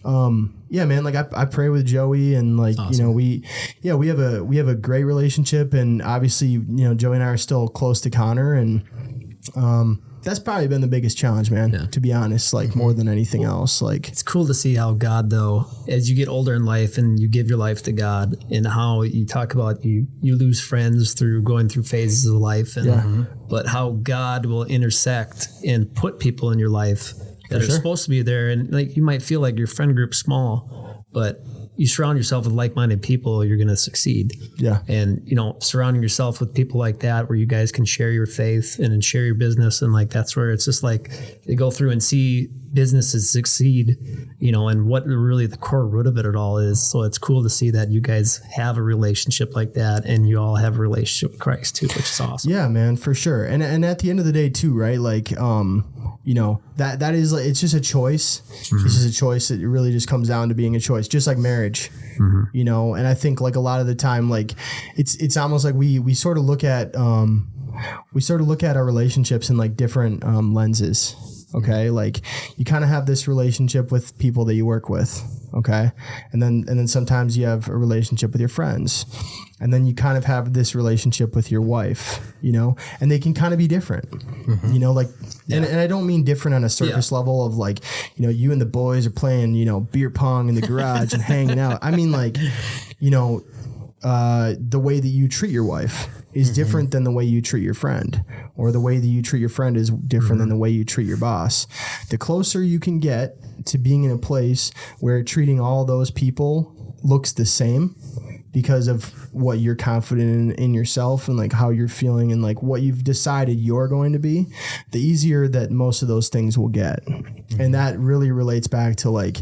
man, like I pray with Joey, and like, awesome. We have a great relationship, and obviously, Joey and I are still close to Connor, and, that's probably been the biggest challenge, man, to be honest, like more than anything else. Like it's cool to see how God, though, as you get older in life and you give your life to God, and how you talk about you lose friends through going through phases of life, and but how God will intersect and put people in your life that are supposed to be there. And like, you might feel like your friend group's small, but you surround yourself with like-minded people, you're going to succeed. Yeah. And, surrounding yourself with people like that, where you guys can share your faith and share your business. And like, that's where it's just like they go through and see businesses succeed, and what really the core root of it at all is. So it's cool to see that you guys have a relationship like that, and you all have a relationship with Christ too, which is awesome. Yeah, man, for sure. And at the end of the day too, right? Like, that is like, it's just a choice. Mm-hmm. It's just a choice. It really just comes down to being a choice, just like marriage, and I think like a lot of the time, like it's almost like we sort of look at our relationships in like different lenses. Okay. Like you kind of have this relationship with people that you work with. Okay. And then sometimes you have a relationship with your friends, and then you kind of have this relationship with your wife, and they can kind of be different, and I don't mean different on a surface level of like, you and the boys are playing, beer pong in the garage and hanging out. I mean like, the way that you treat your wife is different than the way you treat your friend, or the way that you treat your friend is different than the way you treat your boss. The closer you can get to being in a place where treating all those people looks the same because of what you're confident in yourself, and like how you're feeling, and like what you've decided you're going to be, the easier that most of those things will get. And that really relates back to like,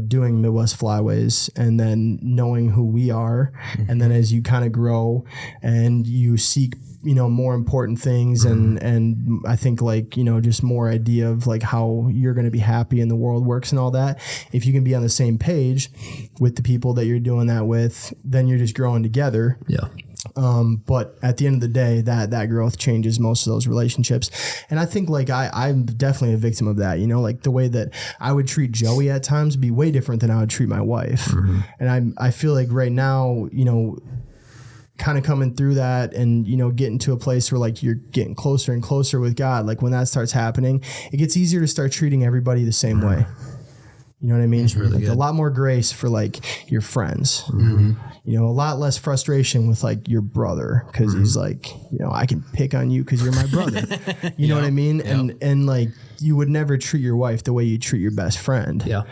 doing Midwest Flyways, and then knowing who we are. And then as you kind of grow and you seek, more important things, and I think like, just more idea of like how you're going to be happy and the world works and all that. If you can be on the same page with the people that you're doing that with, then you're just growing together. Yeah. But at the end of the day, that growth changes most of those relationships. And I think like I'm definitely a victim of that, like the way that I would treat Joey at times would be way different than I would treat my wife. And I feel like right now, kind of coming through that, and getting to a place where like you're getting closer and closer with God, like when that starts happening, it gets easier to start treating everybody the same way. You know what I mean? It's really like a lot more grace for like your friends, a lot less frustration with like your brother, because he's like, I can pick on you because you're my brother. You know what I mean? And like you would never treat your wife the way you treat your best friend. Yeah.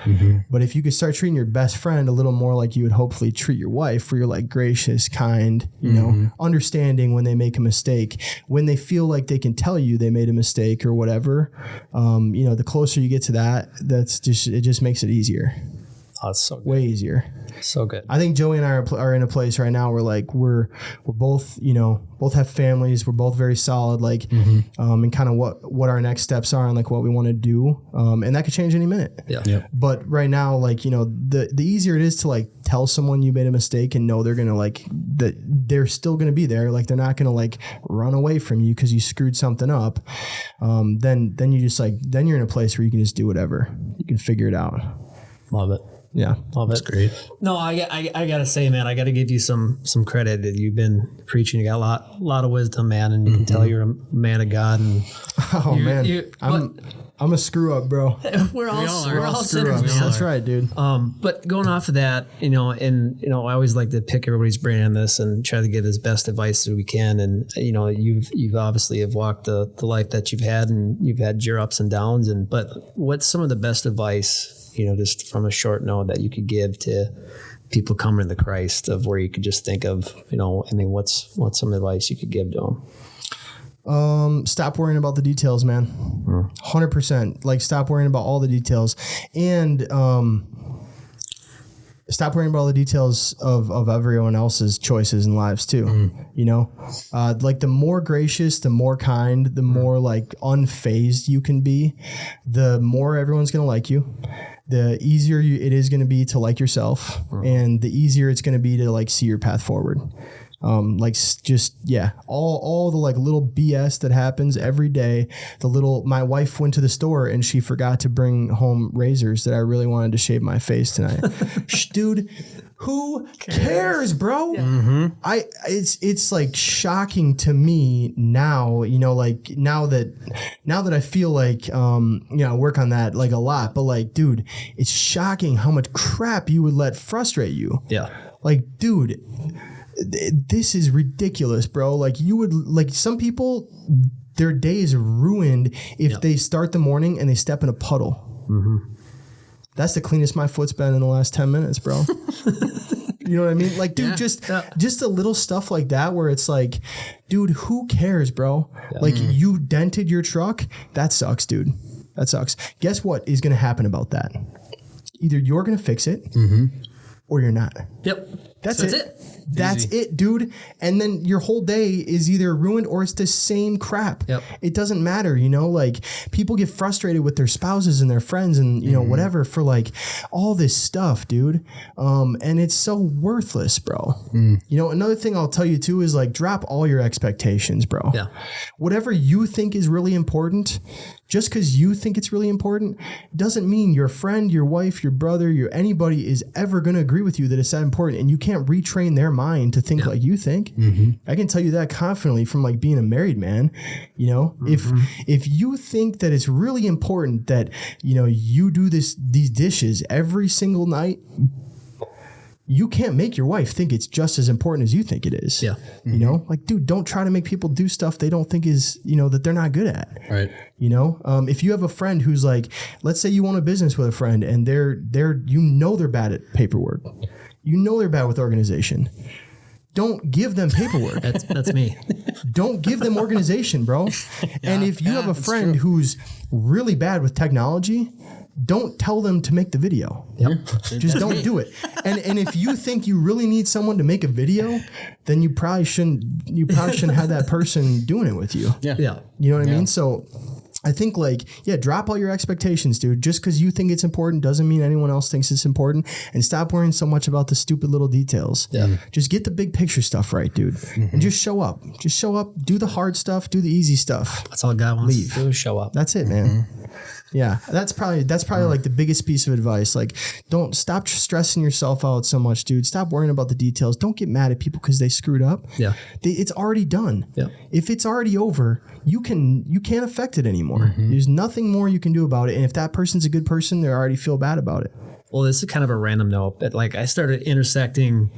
But if you could start treating your best friend a little more like you would hopefully treat your wife, where you're like gracious, kind, understanding when they make a mistake, when they feel like they can tell you they made a mistake or whatever, the closer you get to that, it just makes it easier. Oh, it's so good. Way easier. So good. I think Joey and I are in a place right now where like we're both, both have families. We're both very solid, like, and kind of what our next steps are and like what we want to do. And that could change any minute. Yeah. But right now, like, the easier it is to like tell someone you made a mistake and know they're going to like, that they're still going to be there. Like they're not going to like run away from you because you screwed something up. Then you just like, then you're in a place where you can just do whatever. You can figure it out. Love it. Yeah. Love it. That's great. No, I got to say, man, I got to give you some credit that you've been preaching. You got a lot of wisdom, man, and you can tell you're a man of God. And I'm I'm a screw up, bro. We're all Screw sinners. ups. That's right, dude. But going off of that, I always like to pick everybody's brain on this and try to give as best advice as we can. And you've obviously have walked the life that you've had, and you've had your ups and downs. But what's some of the best advice, just from a short note, that you could give to people coming to Christ, of where you could just think of, what's some advice you could give to them? Stop worrying about the details, man. 100%. Like, stop worrying about all the details, and stop worrying about all the details of everyone else's choices and lives too. Like, the more gracious, the more kind, the more like unfazed you can be, the more everyone's going to like you. The easier it is going to be to like yourself, and the easier it's going to be to like see your path forward. All the like little BS that happens every day. My wife went to the store and she forgot to bring home razors that I really wanted to shave my face tonight. Dude, who cares, bro? Yeah. It's like shocking to me now, like now that I feel like, I work on that like a lot, but like, dude, it's shocking how much crap you would let frustrate you. Yeah. Like, dude, this is ridiculous, bro. Like, you would, like, some people, their day is ruined if they start the morning and they step in a puddle. Mm-hmm. That's the cleanest my foot's been in the last 10 minutes, bro. You know what I mean? Like, dude, just a little stuff like that where it's like, dude, who cares, bro? Yeah. Like, you dented your truck. That sucks, dude. That sucks. Guess what is going to happen about that? Either you're going to fix it or you're not. Yep. That's it. That's it, dude. And then your whole day is either ruined or it's the same crap. Yep. It doesn't matter, like, people get frustrated with their spouses and their friends and, whatever, for like all this stuff, dude. And it's so worthless, bro. Another thing I'll tell you too is, like, drop all your expectations, bro. Yeah. Whatever you think is really important, just because you think it's really important doesn't mean your friend, your wife, your brother, anybody is ever going to agree with you that it's that important, and you can't retrain their mind to think like you think. I can tell you that confidently from like being a married man. If you think that it's really important that you do these dishes every single night, you can't make your wife think it's just as important as you think it is. Yeah. Like, dude, don't try to make people do stuff they don't think is, that they're not good at. Right. If you have a friend who's like, let's say you own a business with a friend and they're bad at paperwork. They're bad with organization. Don't give them paperwork. That's me. Don't give them organization, bro. And if you have a friend who's really bad with technology, don't tell them to make the video. Yep. Just don't do it. And if you think you really need someone to make a video, then you probably shouldn't have that person doing it with you. Yeah. You know what I mean? So I think, like, drop all your expectations, dude. Just because you think it's important doesn't mean anyone else thinks it's important. And stop worrying so much about the stupid little details. Yeah. Just get the big picture stuff right, dude. And just show up. Just show up. Do the hard stuff. Do the easy stuff. That's all God wants to do is show up. That's it, man. Yeah, that's probably like the biggest piece of advice. Like, don't stop stressing yourself out so much, dude. Stop worrying about the details. Don't get mad at people because they screwed up. Yeah, it's already done. Yeah, if it's already over, you can't affect it anymore. There's nothing more you can do about it. And if that person's a good person, they already feel bad about it. Well, this is kind of a random note, but like, I started intersecting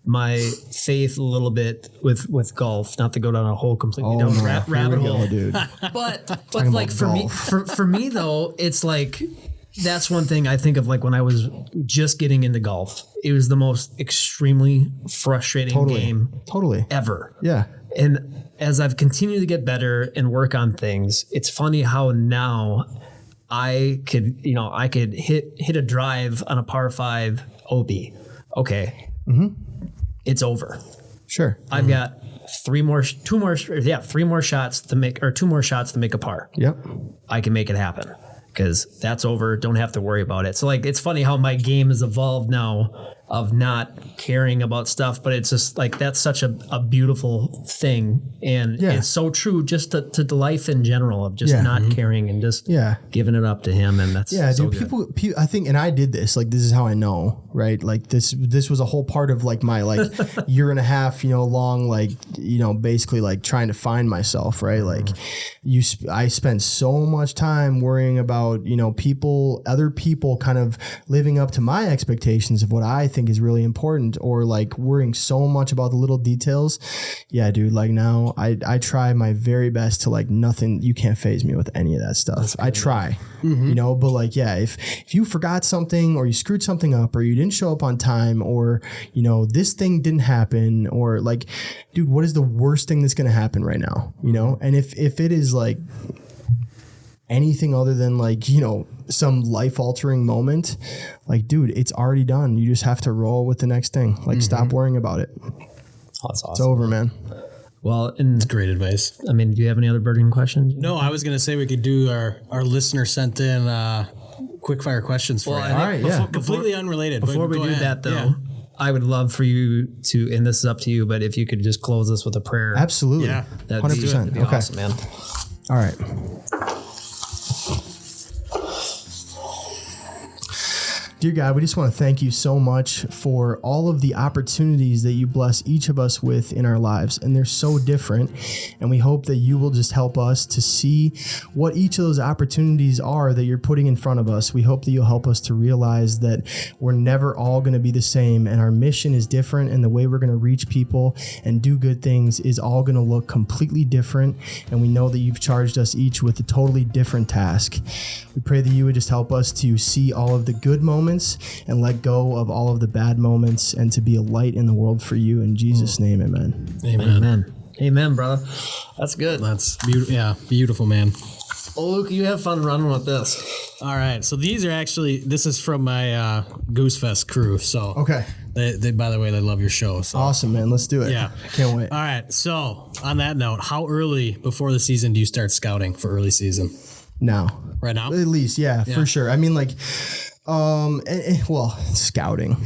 my faith a little bit with golf, not to go down a whole completely rabbit hole, dude. but like for me though, it's like, that's one thing I think of, like, when I was just getting into golf, it was the most extremely frustrating game ever. Yeah. And as I've continued to get better and work on things, it's funny how now I could hit a drive on a par 5 OB. Okay. It's over. Sure. I've got three more shots to make a par. Yep. I can make it happen because that's over. Don't have to worry about it. So, like, it's funny how my game has evolved now of not caring about stuff, but it's just like that's such a beautiful thing, and it's so true just to life in general of just not caring and just giving it up to him, and that's so dude. good. People, I think, and I did this. Like this is how I know, right? Like this was a whole part of like my like year and a half, long, like basically like trying to find myself, right? Like I spent so much time worrying about other people kind of living up to my expectations of what I think is really important, or like worrying so much about the little details. Yeah, dude, like now I try my very best to like nothing, you can't faze me with any of that stuff. I try, but like, if you forgot something or you screwed something up or you didn't show up on time or, this thing didn't happen, or like, dude, what is the worst thing that's going to happen right now? And if it is like anything other than like, some life-altering moment, like, dude, it's already done. You just have to roll with the next thing. Like, stop worrying about it. Oh, that's awesome. It's over, man. Well, and it's great advice. I mean, do you have any other burning questions? No, I was going to say we could do our listener sent in quick fire questions for you. All right, completely unrelated. Before we do that, though, I would love for you to, and this is up to you, but if you could just close us with a prayer. Absolutely. Yeah. That'd 100%. be awesome, man. All right. Dear God, we just want to thank you so much for all of the opportunities that you bless each of us with in our lives. And they're so different. And we hope that you will just help us to see what each of those opportunities are that you're putting in front of us. We hope that you'll help us to realize that we're never all going to be the same, and our mission is different, and the way we're going to reach people and do good things is all going to look completely different. And we know that you've charged us each with a totally different task. We pray that you would just help us to see all of the good moments and let go of all of the bad moments, and to be a light in the world for you. In Jesus' name, amen. Amen. Amen, brother. That's good. That's beautiful. Yeah, beautiful, man. Well, Luke, you have fun running with this. All right. So these are this is from my Goose Fest crew. So okay. They by the way, they love your show. So. Awesome, man. Let's do it. Yeah. Can't wait. All right. So on that note, how early before the season do you start scouting for early season? Now. Right now? At least, yeah. For sure. I mean, like, scouting,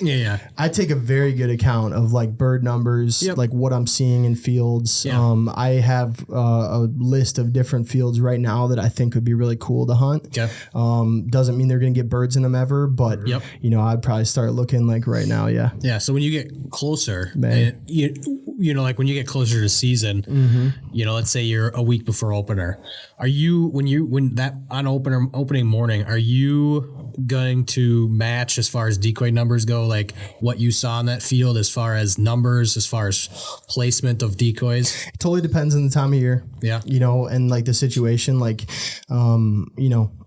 Yeah. I take a very good account of like bird numbers, like what I'm seeing in fields. Yeah. I have a list of different fields right now that I think would be really cool to hunt. Okay. Doesn't mean they're going to get birds in them ever, but I'd probably start looking like right now. Yeah. Yeah. So when you get closer, Man. like when you get closer to season, let's say you're a week before opener, are you, when that on opening morning, are you going to match as far as decoy numbers go, like what you saw in that field as far as numbers, as far as placement of decoys? It totally depends on the time of year. Yeah. And like the situation, like,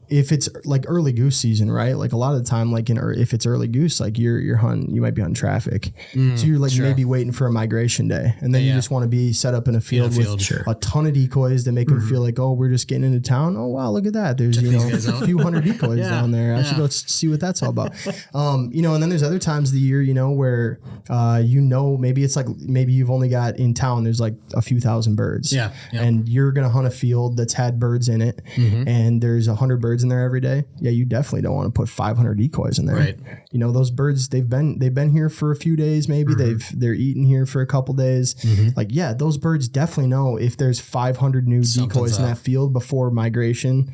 if it's like early goose season, right? Like a lot of the time, like if it's early goose, like you're hunting, you might be on traffic. So you're like maybe waiting for a migration day. And then you just want to be set up in a field with a ton of decoys that make them feel like, oh, we're just getting into town. Oh, wow, look at that. There's, a few hundred decoys down there. I should go see what that's all about. And then there's other times of the year, where, maybe it's like, maybe you've only got in town, there's like a few thousand birds. Yeah. And you're going to hunt a field that's had birds in it. And there's 100 birds in there every day. Yeah, you definitely don't want to put 500 decoys in there. Right. Those birds, they've been here for a few days, maybe they're eating here for a couple days. Like, yeah, those birds definitely know if there's 500 new decoys in that field before migration,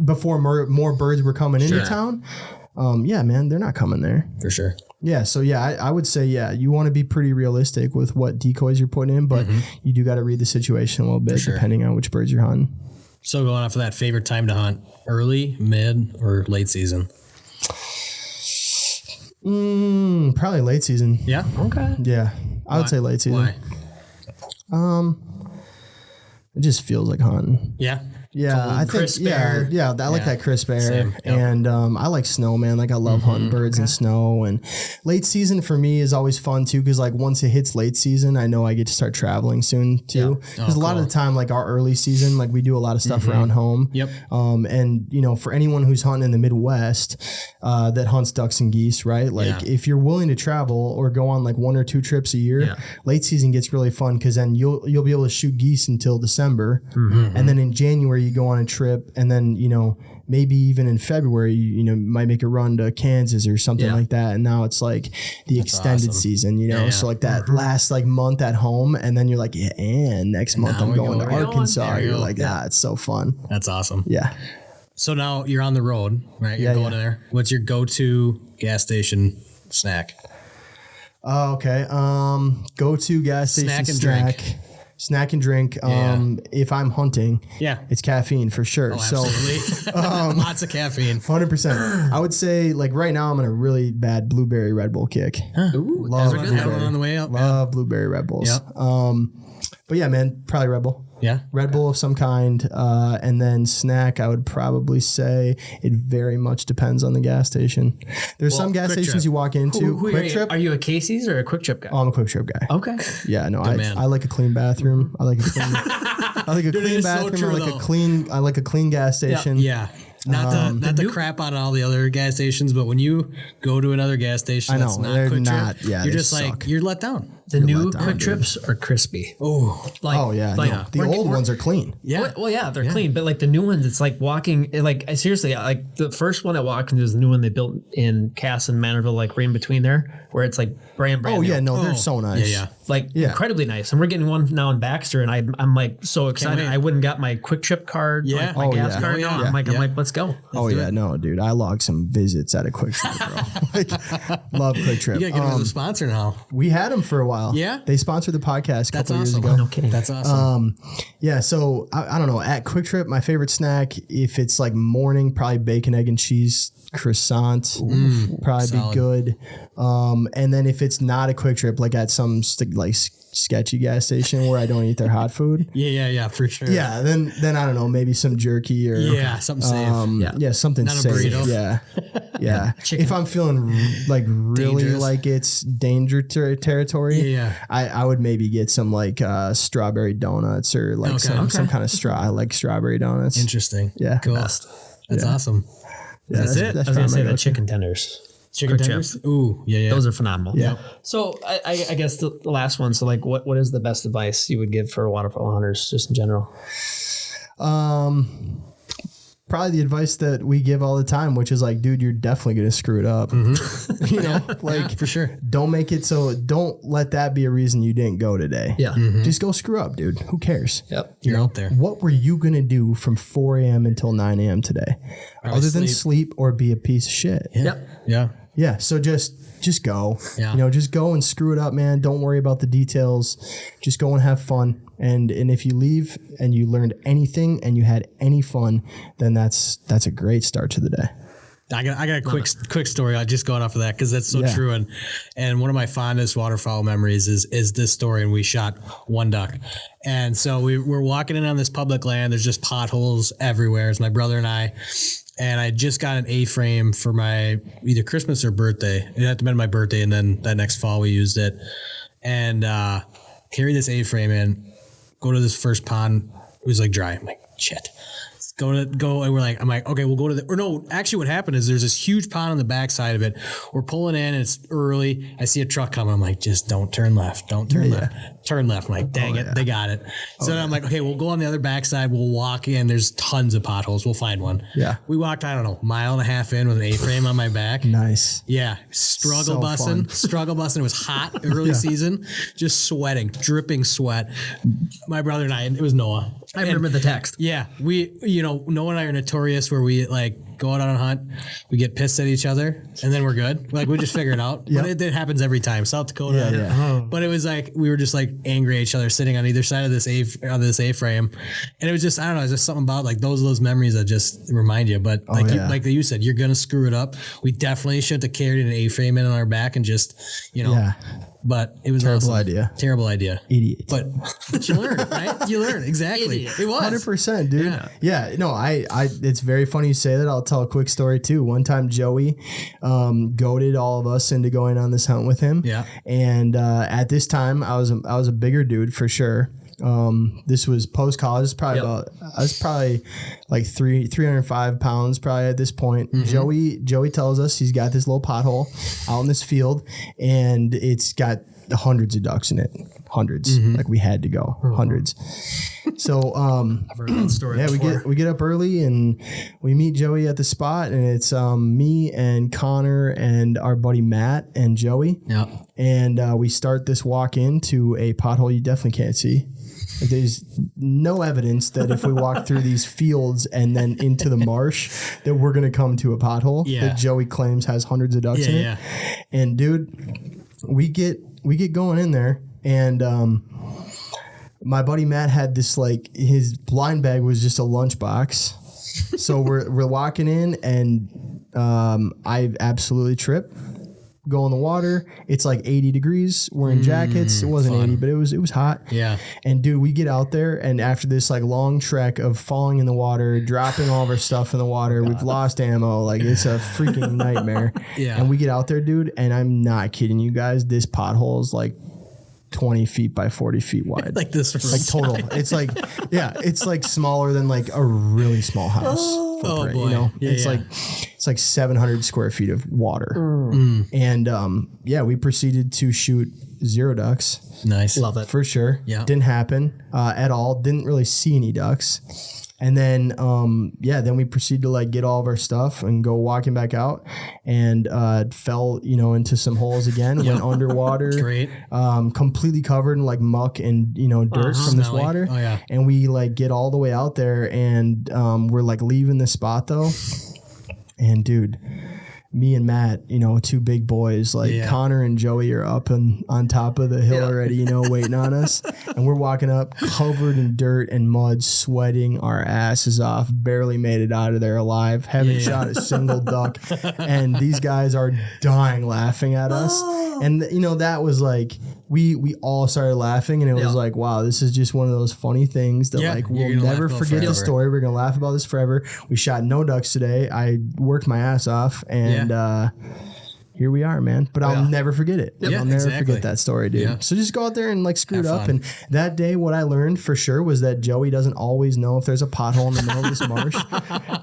before more birds were coming into town. Yeah, man, they're not coming there. For sure. Yeah. So yeah, I would say, you want to be pretty realistic with what decoys you're putting in, but you do got to read the situation a little bit depending on which birds you're hunting. So going off of that, favorite time to hunt, early, mid, or late season? Probably late season. Yeah. Okay. Yeah. I would say late season. Why? It just feels like hunting. Yeah. Yeah, cold, I think crisp air. I like that crisp air. Same, yep. And I like snow, man. Like I love hunting birds in snow. And late season for me is always fun too, because like once it hits late season, I know I get to start traveling soon too. Because a lot of the time, like our early season, like we do a lot of stuff around home. Yep. And for anyone who's hunting in the Midwest, that hunts ducks and geese, right? Like if you're willing to travel or go on like 1 or 2 trips a year, late season gets really fun, because then you'll be able to shoot geese until December, and then in January January you go on a trip, and then, you know, maybe even in February, you know, might make a run to Kansas or something like that. And now it's like the extended season, you know, so like that last like month at home, and then you're like, and next month I'm going to Arkansas. You're like, it's so fun. That's awesome. Yeah. So now you're on the road, right? You're going there. What's your go-to gas station snack? Okay. Go-to gas station snack. Snack and drink. If I'm hunting, it's caffeine for sure. Absolutely. Lots of caffeine. 100%. I would say like right now I'm on a really bad blueberry Red Bull kick. Ooh, love that one on the way up. Love blueberry Red Bulls. Yep. But yeah, man, probably Red Bull. Yeah. Red Bull of some kind. And then snack, I would probably say it very much depends on the gas station. There's some gas stations you walk into. Quick Trip. Are you a Casey's or a Quick Trip guy? Oh, I'm a Quick Trip guy. Okay. Yeah, no, I like a clean bathroom. I like a clean bathroom. So I like a clean gas station. Yeah. Not the crap on all the other gas stations, but when you go to another gas station that's not Quick Trip, you're just like, you're let down. The new Quick Trips are crispy. Oh, the old ones are clean. Yeah. Well, they're clean, but like the new ones, it's like walking. Like seriously, like the first one I walked into is the new one they built in Cass and Manorville, like right in between there, where it's like brand new. They're so nice. Incredibly nice. And we're getting one now in Baxter, and I'm like so excited. I wouldn't got my Quick Trip card, like my gas card. Now. I'm like, let's go. No, dude, I logged some visits at a Quick Trip, bro. Love Quick Trip. You gotta get them as a sponsor now. We had them for a while. Yeah, they sponsored the podcast a couple years ago. Oh, no kidding. That's awesome. So I don't know. At Quick Trip, my favorite snack, if it's like morning, probably bacon, egg, and cheese croissant, probably solid. Be good. And then if it's not a Quick Trip, like at some sketchy gas station where I don't eat their hot food. Yeah, for sure. Yeah, then I don't know, maybe some jerky or something safe. Something not safe. A burrito. Yeah. If I'm feeling like really dangerous. Like it's danger territory, I would maybe get some like strawberry donuts or like some kind of I like strawberry donuts. Interesting. Yeah, cool. That's awesome. Yeah, that's it. I was gonna say the chicken tenders. Chicken tenders? Ooh, yeah. Those are phenomenal. Yeah. So I guess the last one. So like, what is the best advice you would give for waterfowl hunters, just in general? Probably the advice that we give all the time, which is like, dude, you're definitely gonna screw it up. You know, like for sure. Don't make it so. Don't let that be a reason you didn't go today. Yeah. Just go screw up, dude. Who cares? Yep. You're out there. What were you gonna do from 4 a.m. until 9 a.m. today, other than sleep or be a piece of shit? Yeah. So just go. Yeah. You know, just go and screw it up, man. Don't worry about the details. Just go and have fun. And if you leave and you learned anything and you had any fun, then that's a great start to the day. I got a quick story. I just going off of that because that's so true. And one of my fondest waterfowl memories is this story. And we shot one duck, and so we're walking in on this public land. There's just potholes everywhere. It's my brother and I. And I just got an A-frame for my either Christmas or birthday. It had to have been my birthday, and then that next fall we used it. And carry this A-frame in, go to this first pond. It was like dry. I'm like, shit. Go, and I'm like, okay, we'll go to actually what happened is there's this huge pond on the backside of it. We're pulling in and it's early. I see a truck coming. I'm like, just don't turn left. Don't turn left. Turn left. I'm like, dang it. They got it. So then I'm like, okay, we'll go on the other backside. We'll walk in. There's tons of potholes. We'll find one. Yeah. We walked, I don't know, mile and a half in with an A-frame on my back. Nice. Yeah. Struggle busting. It was hot early season, just sweating, dripping sweat. My brother and I, it was Noah. I remember the text. Yeah. Noah and I are notorious where we like go out on a hunt, we get pissed at each other, and then we're good. Like we just figure it out. But it happens every time. South Dakota. But it was like we were just like angry at each other sitting on either side of this A-frame. And it was just, I don't know, it's just something about like those memories that just remind you. But like you said, you're gonna screw it up. We definitely should have carried an A-frame in on our back and just, but it was terrible awesome. Terrible idea. Idiot. But you learn, right? You learn. Exactly. Idiot. It was 100%, dude. Yeah. No, I it's very funny you say that. I'll tell a quick story too. One time Joey goaded all of us into going on this hunt with him. Yeah. And at this time I was a bigger dude for sure. This was post college. I was probably like 305 pounds probably at this point. Joey tells us he's got this little pothole out in this field, and it's got hundreds of ducks in it. Hundreds. Like we had to go. Hundreds. So I've heard that story. Yeah, before. we get up early and we meet Joey at the spot, and it's me and Connor and our buddy Matt and Joey. Yeah. And we start this walk into a pothole you definitely can't see. There's no evidence that if we walk through these fields and then into the marsh that we're going to come to a pothole that Joey claims has hundreds of ducks in it. And dude, we get going in there, and my buddy Matt had this, like, his blind bag was just a lunchbox. So we're walking in, and I absolutely trip. Go in the water. It's like 80 degrees. We're in jackets. It wasn't fun. 80, but it was hot. Yeah. And dude, we get out there, and after this like long trek of falling in the water, dropping all of our stuff in the water, we've lost ammo. Like, it's a freaking nightmare. Yeah. And we get out there, dude, and I'm not kidding you guys. This pothole is like 20 feet by 40 feet wide. Like this, like total. It's like, yeah, it's like smaller than like a really small house. Oh boy. You know, Yeah, it's like 700 square feet of water. And we proceeded to shoot 0 ducks. Nice. Love it. For sure. Yeah. Didn't happen at all. Didn't really see any ducks. And then, then we proceeded to like get all of our stuff and go walking back out, and fell, into some holes again, went underwater. Great. Completely covered in like muck and, dirt from this water. Oh, yeah. And we like get all the way out there, and we're like leaving the spot though. And dude, me and Matt, 2 big boys, like Connor and Joey are up and on top of the hill already, waiting on us. And we're walking up covered in dirt and mud, sweating our asses off, barely made it out of there alive, haven't shot a single duck. And these guys are dying laughing at us. And, that was like, we all started laughing, and it was like, wow, this is just one of those funny things that like we'll never forget the story. We're going to laugh about this forever. We shot no ducks today. I worked my ass off, and here we are, man. But I'll never forget it. I'll never forget that story, dude. Yeah. So just go out there and like screw it up. Fun. And that day, what I learned for sure was that Joey doesn't always know if there's a pothole in the middle of this marsh.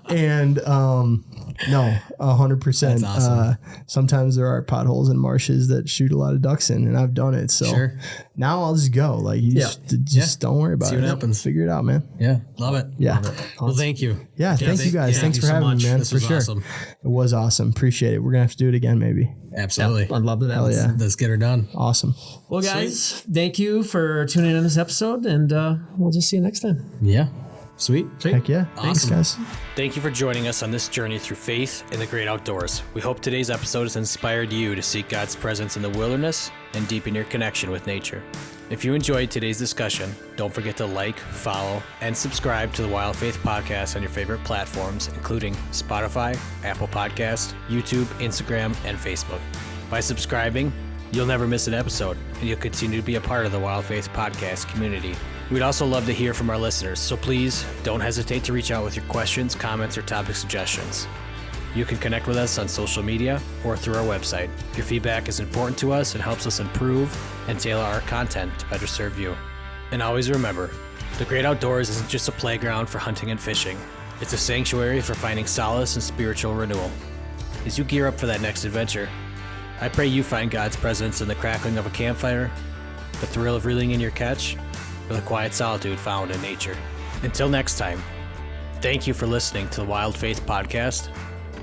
And no, 100%. That's awesome. Sometimes there are potholes in marshes that shoot a lot of ducks in, and I've done it. So now I'll just go. Like, you just don't worry about it. See what happens. Figure it out, man. Yeah. Love it. Yeah. Love it. Well, thank you. Yeah. Thank you guys. Thanks for having me, man. This was awesome. It was awesome. Appreciate it. We're going to have to do it again, maybe. Absolutely. I'd love that. Let's get her done. Awesome. Well, guys, thank you for tuning in this episode, and we'll just see you next time. Yeah. Sweet. Heck yeah. Thanks, guys. Thank you for joining us on this journey through faith in the great outdoors. We hope today's episode has inspired you to seek God's presence in the wilderness and deepen your connection with nature. If you enjoyed today's discussion, don't forget to like, follow, and subscribe to the Wild Faith Podcast on your favorite platforms, including Spotify, Apple Podcasts, YouTube, Instagram, and Facebook. By subscribing, you'll never miss an episode, and you'll continue to be a part of the Wild Faith Podcast community. We'd also love to hear from our listeners, so please don't hesitate to reach out with your questions, comments, or topic suggestions. You can connect with us on social media or through our website. Your feedback is important to us and helps us improve and tailor our content to better serve you. And always remember, the great outdoors isn't just a playground for hunting and fishing. It's a sanctuary for finding solace and spiritual renewal. As you gear up for that next adventure, I pray you find God's presence in the crackling of a campfire, the thrill of reeling in your catch, or the quiet solitude found in nature. Until next time, thank you for listening to the Wild Faith Podcast.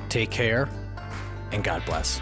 Take care, and God bless.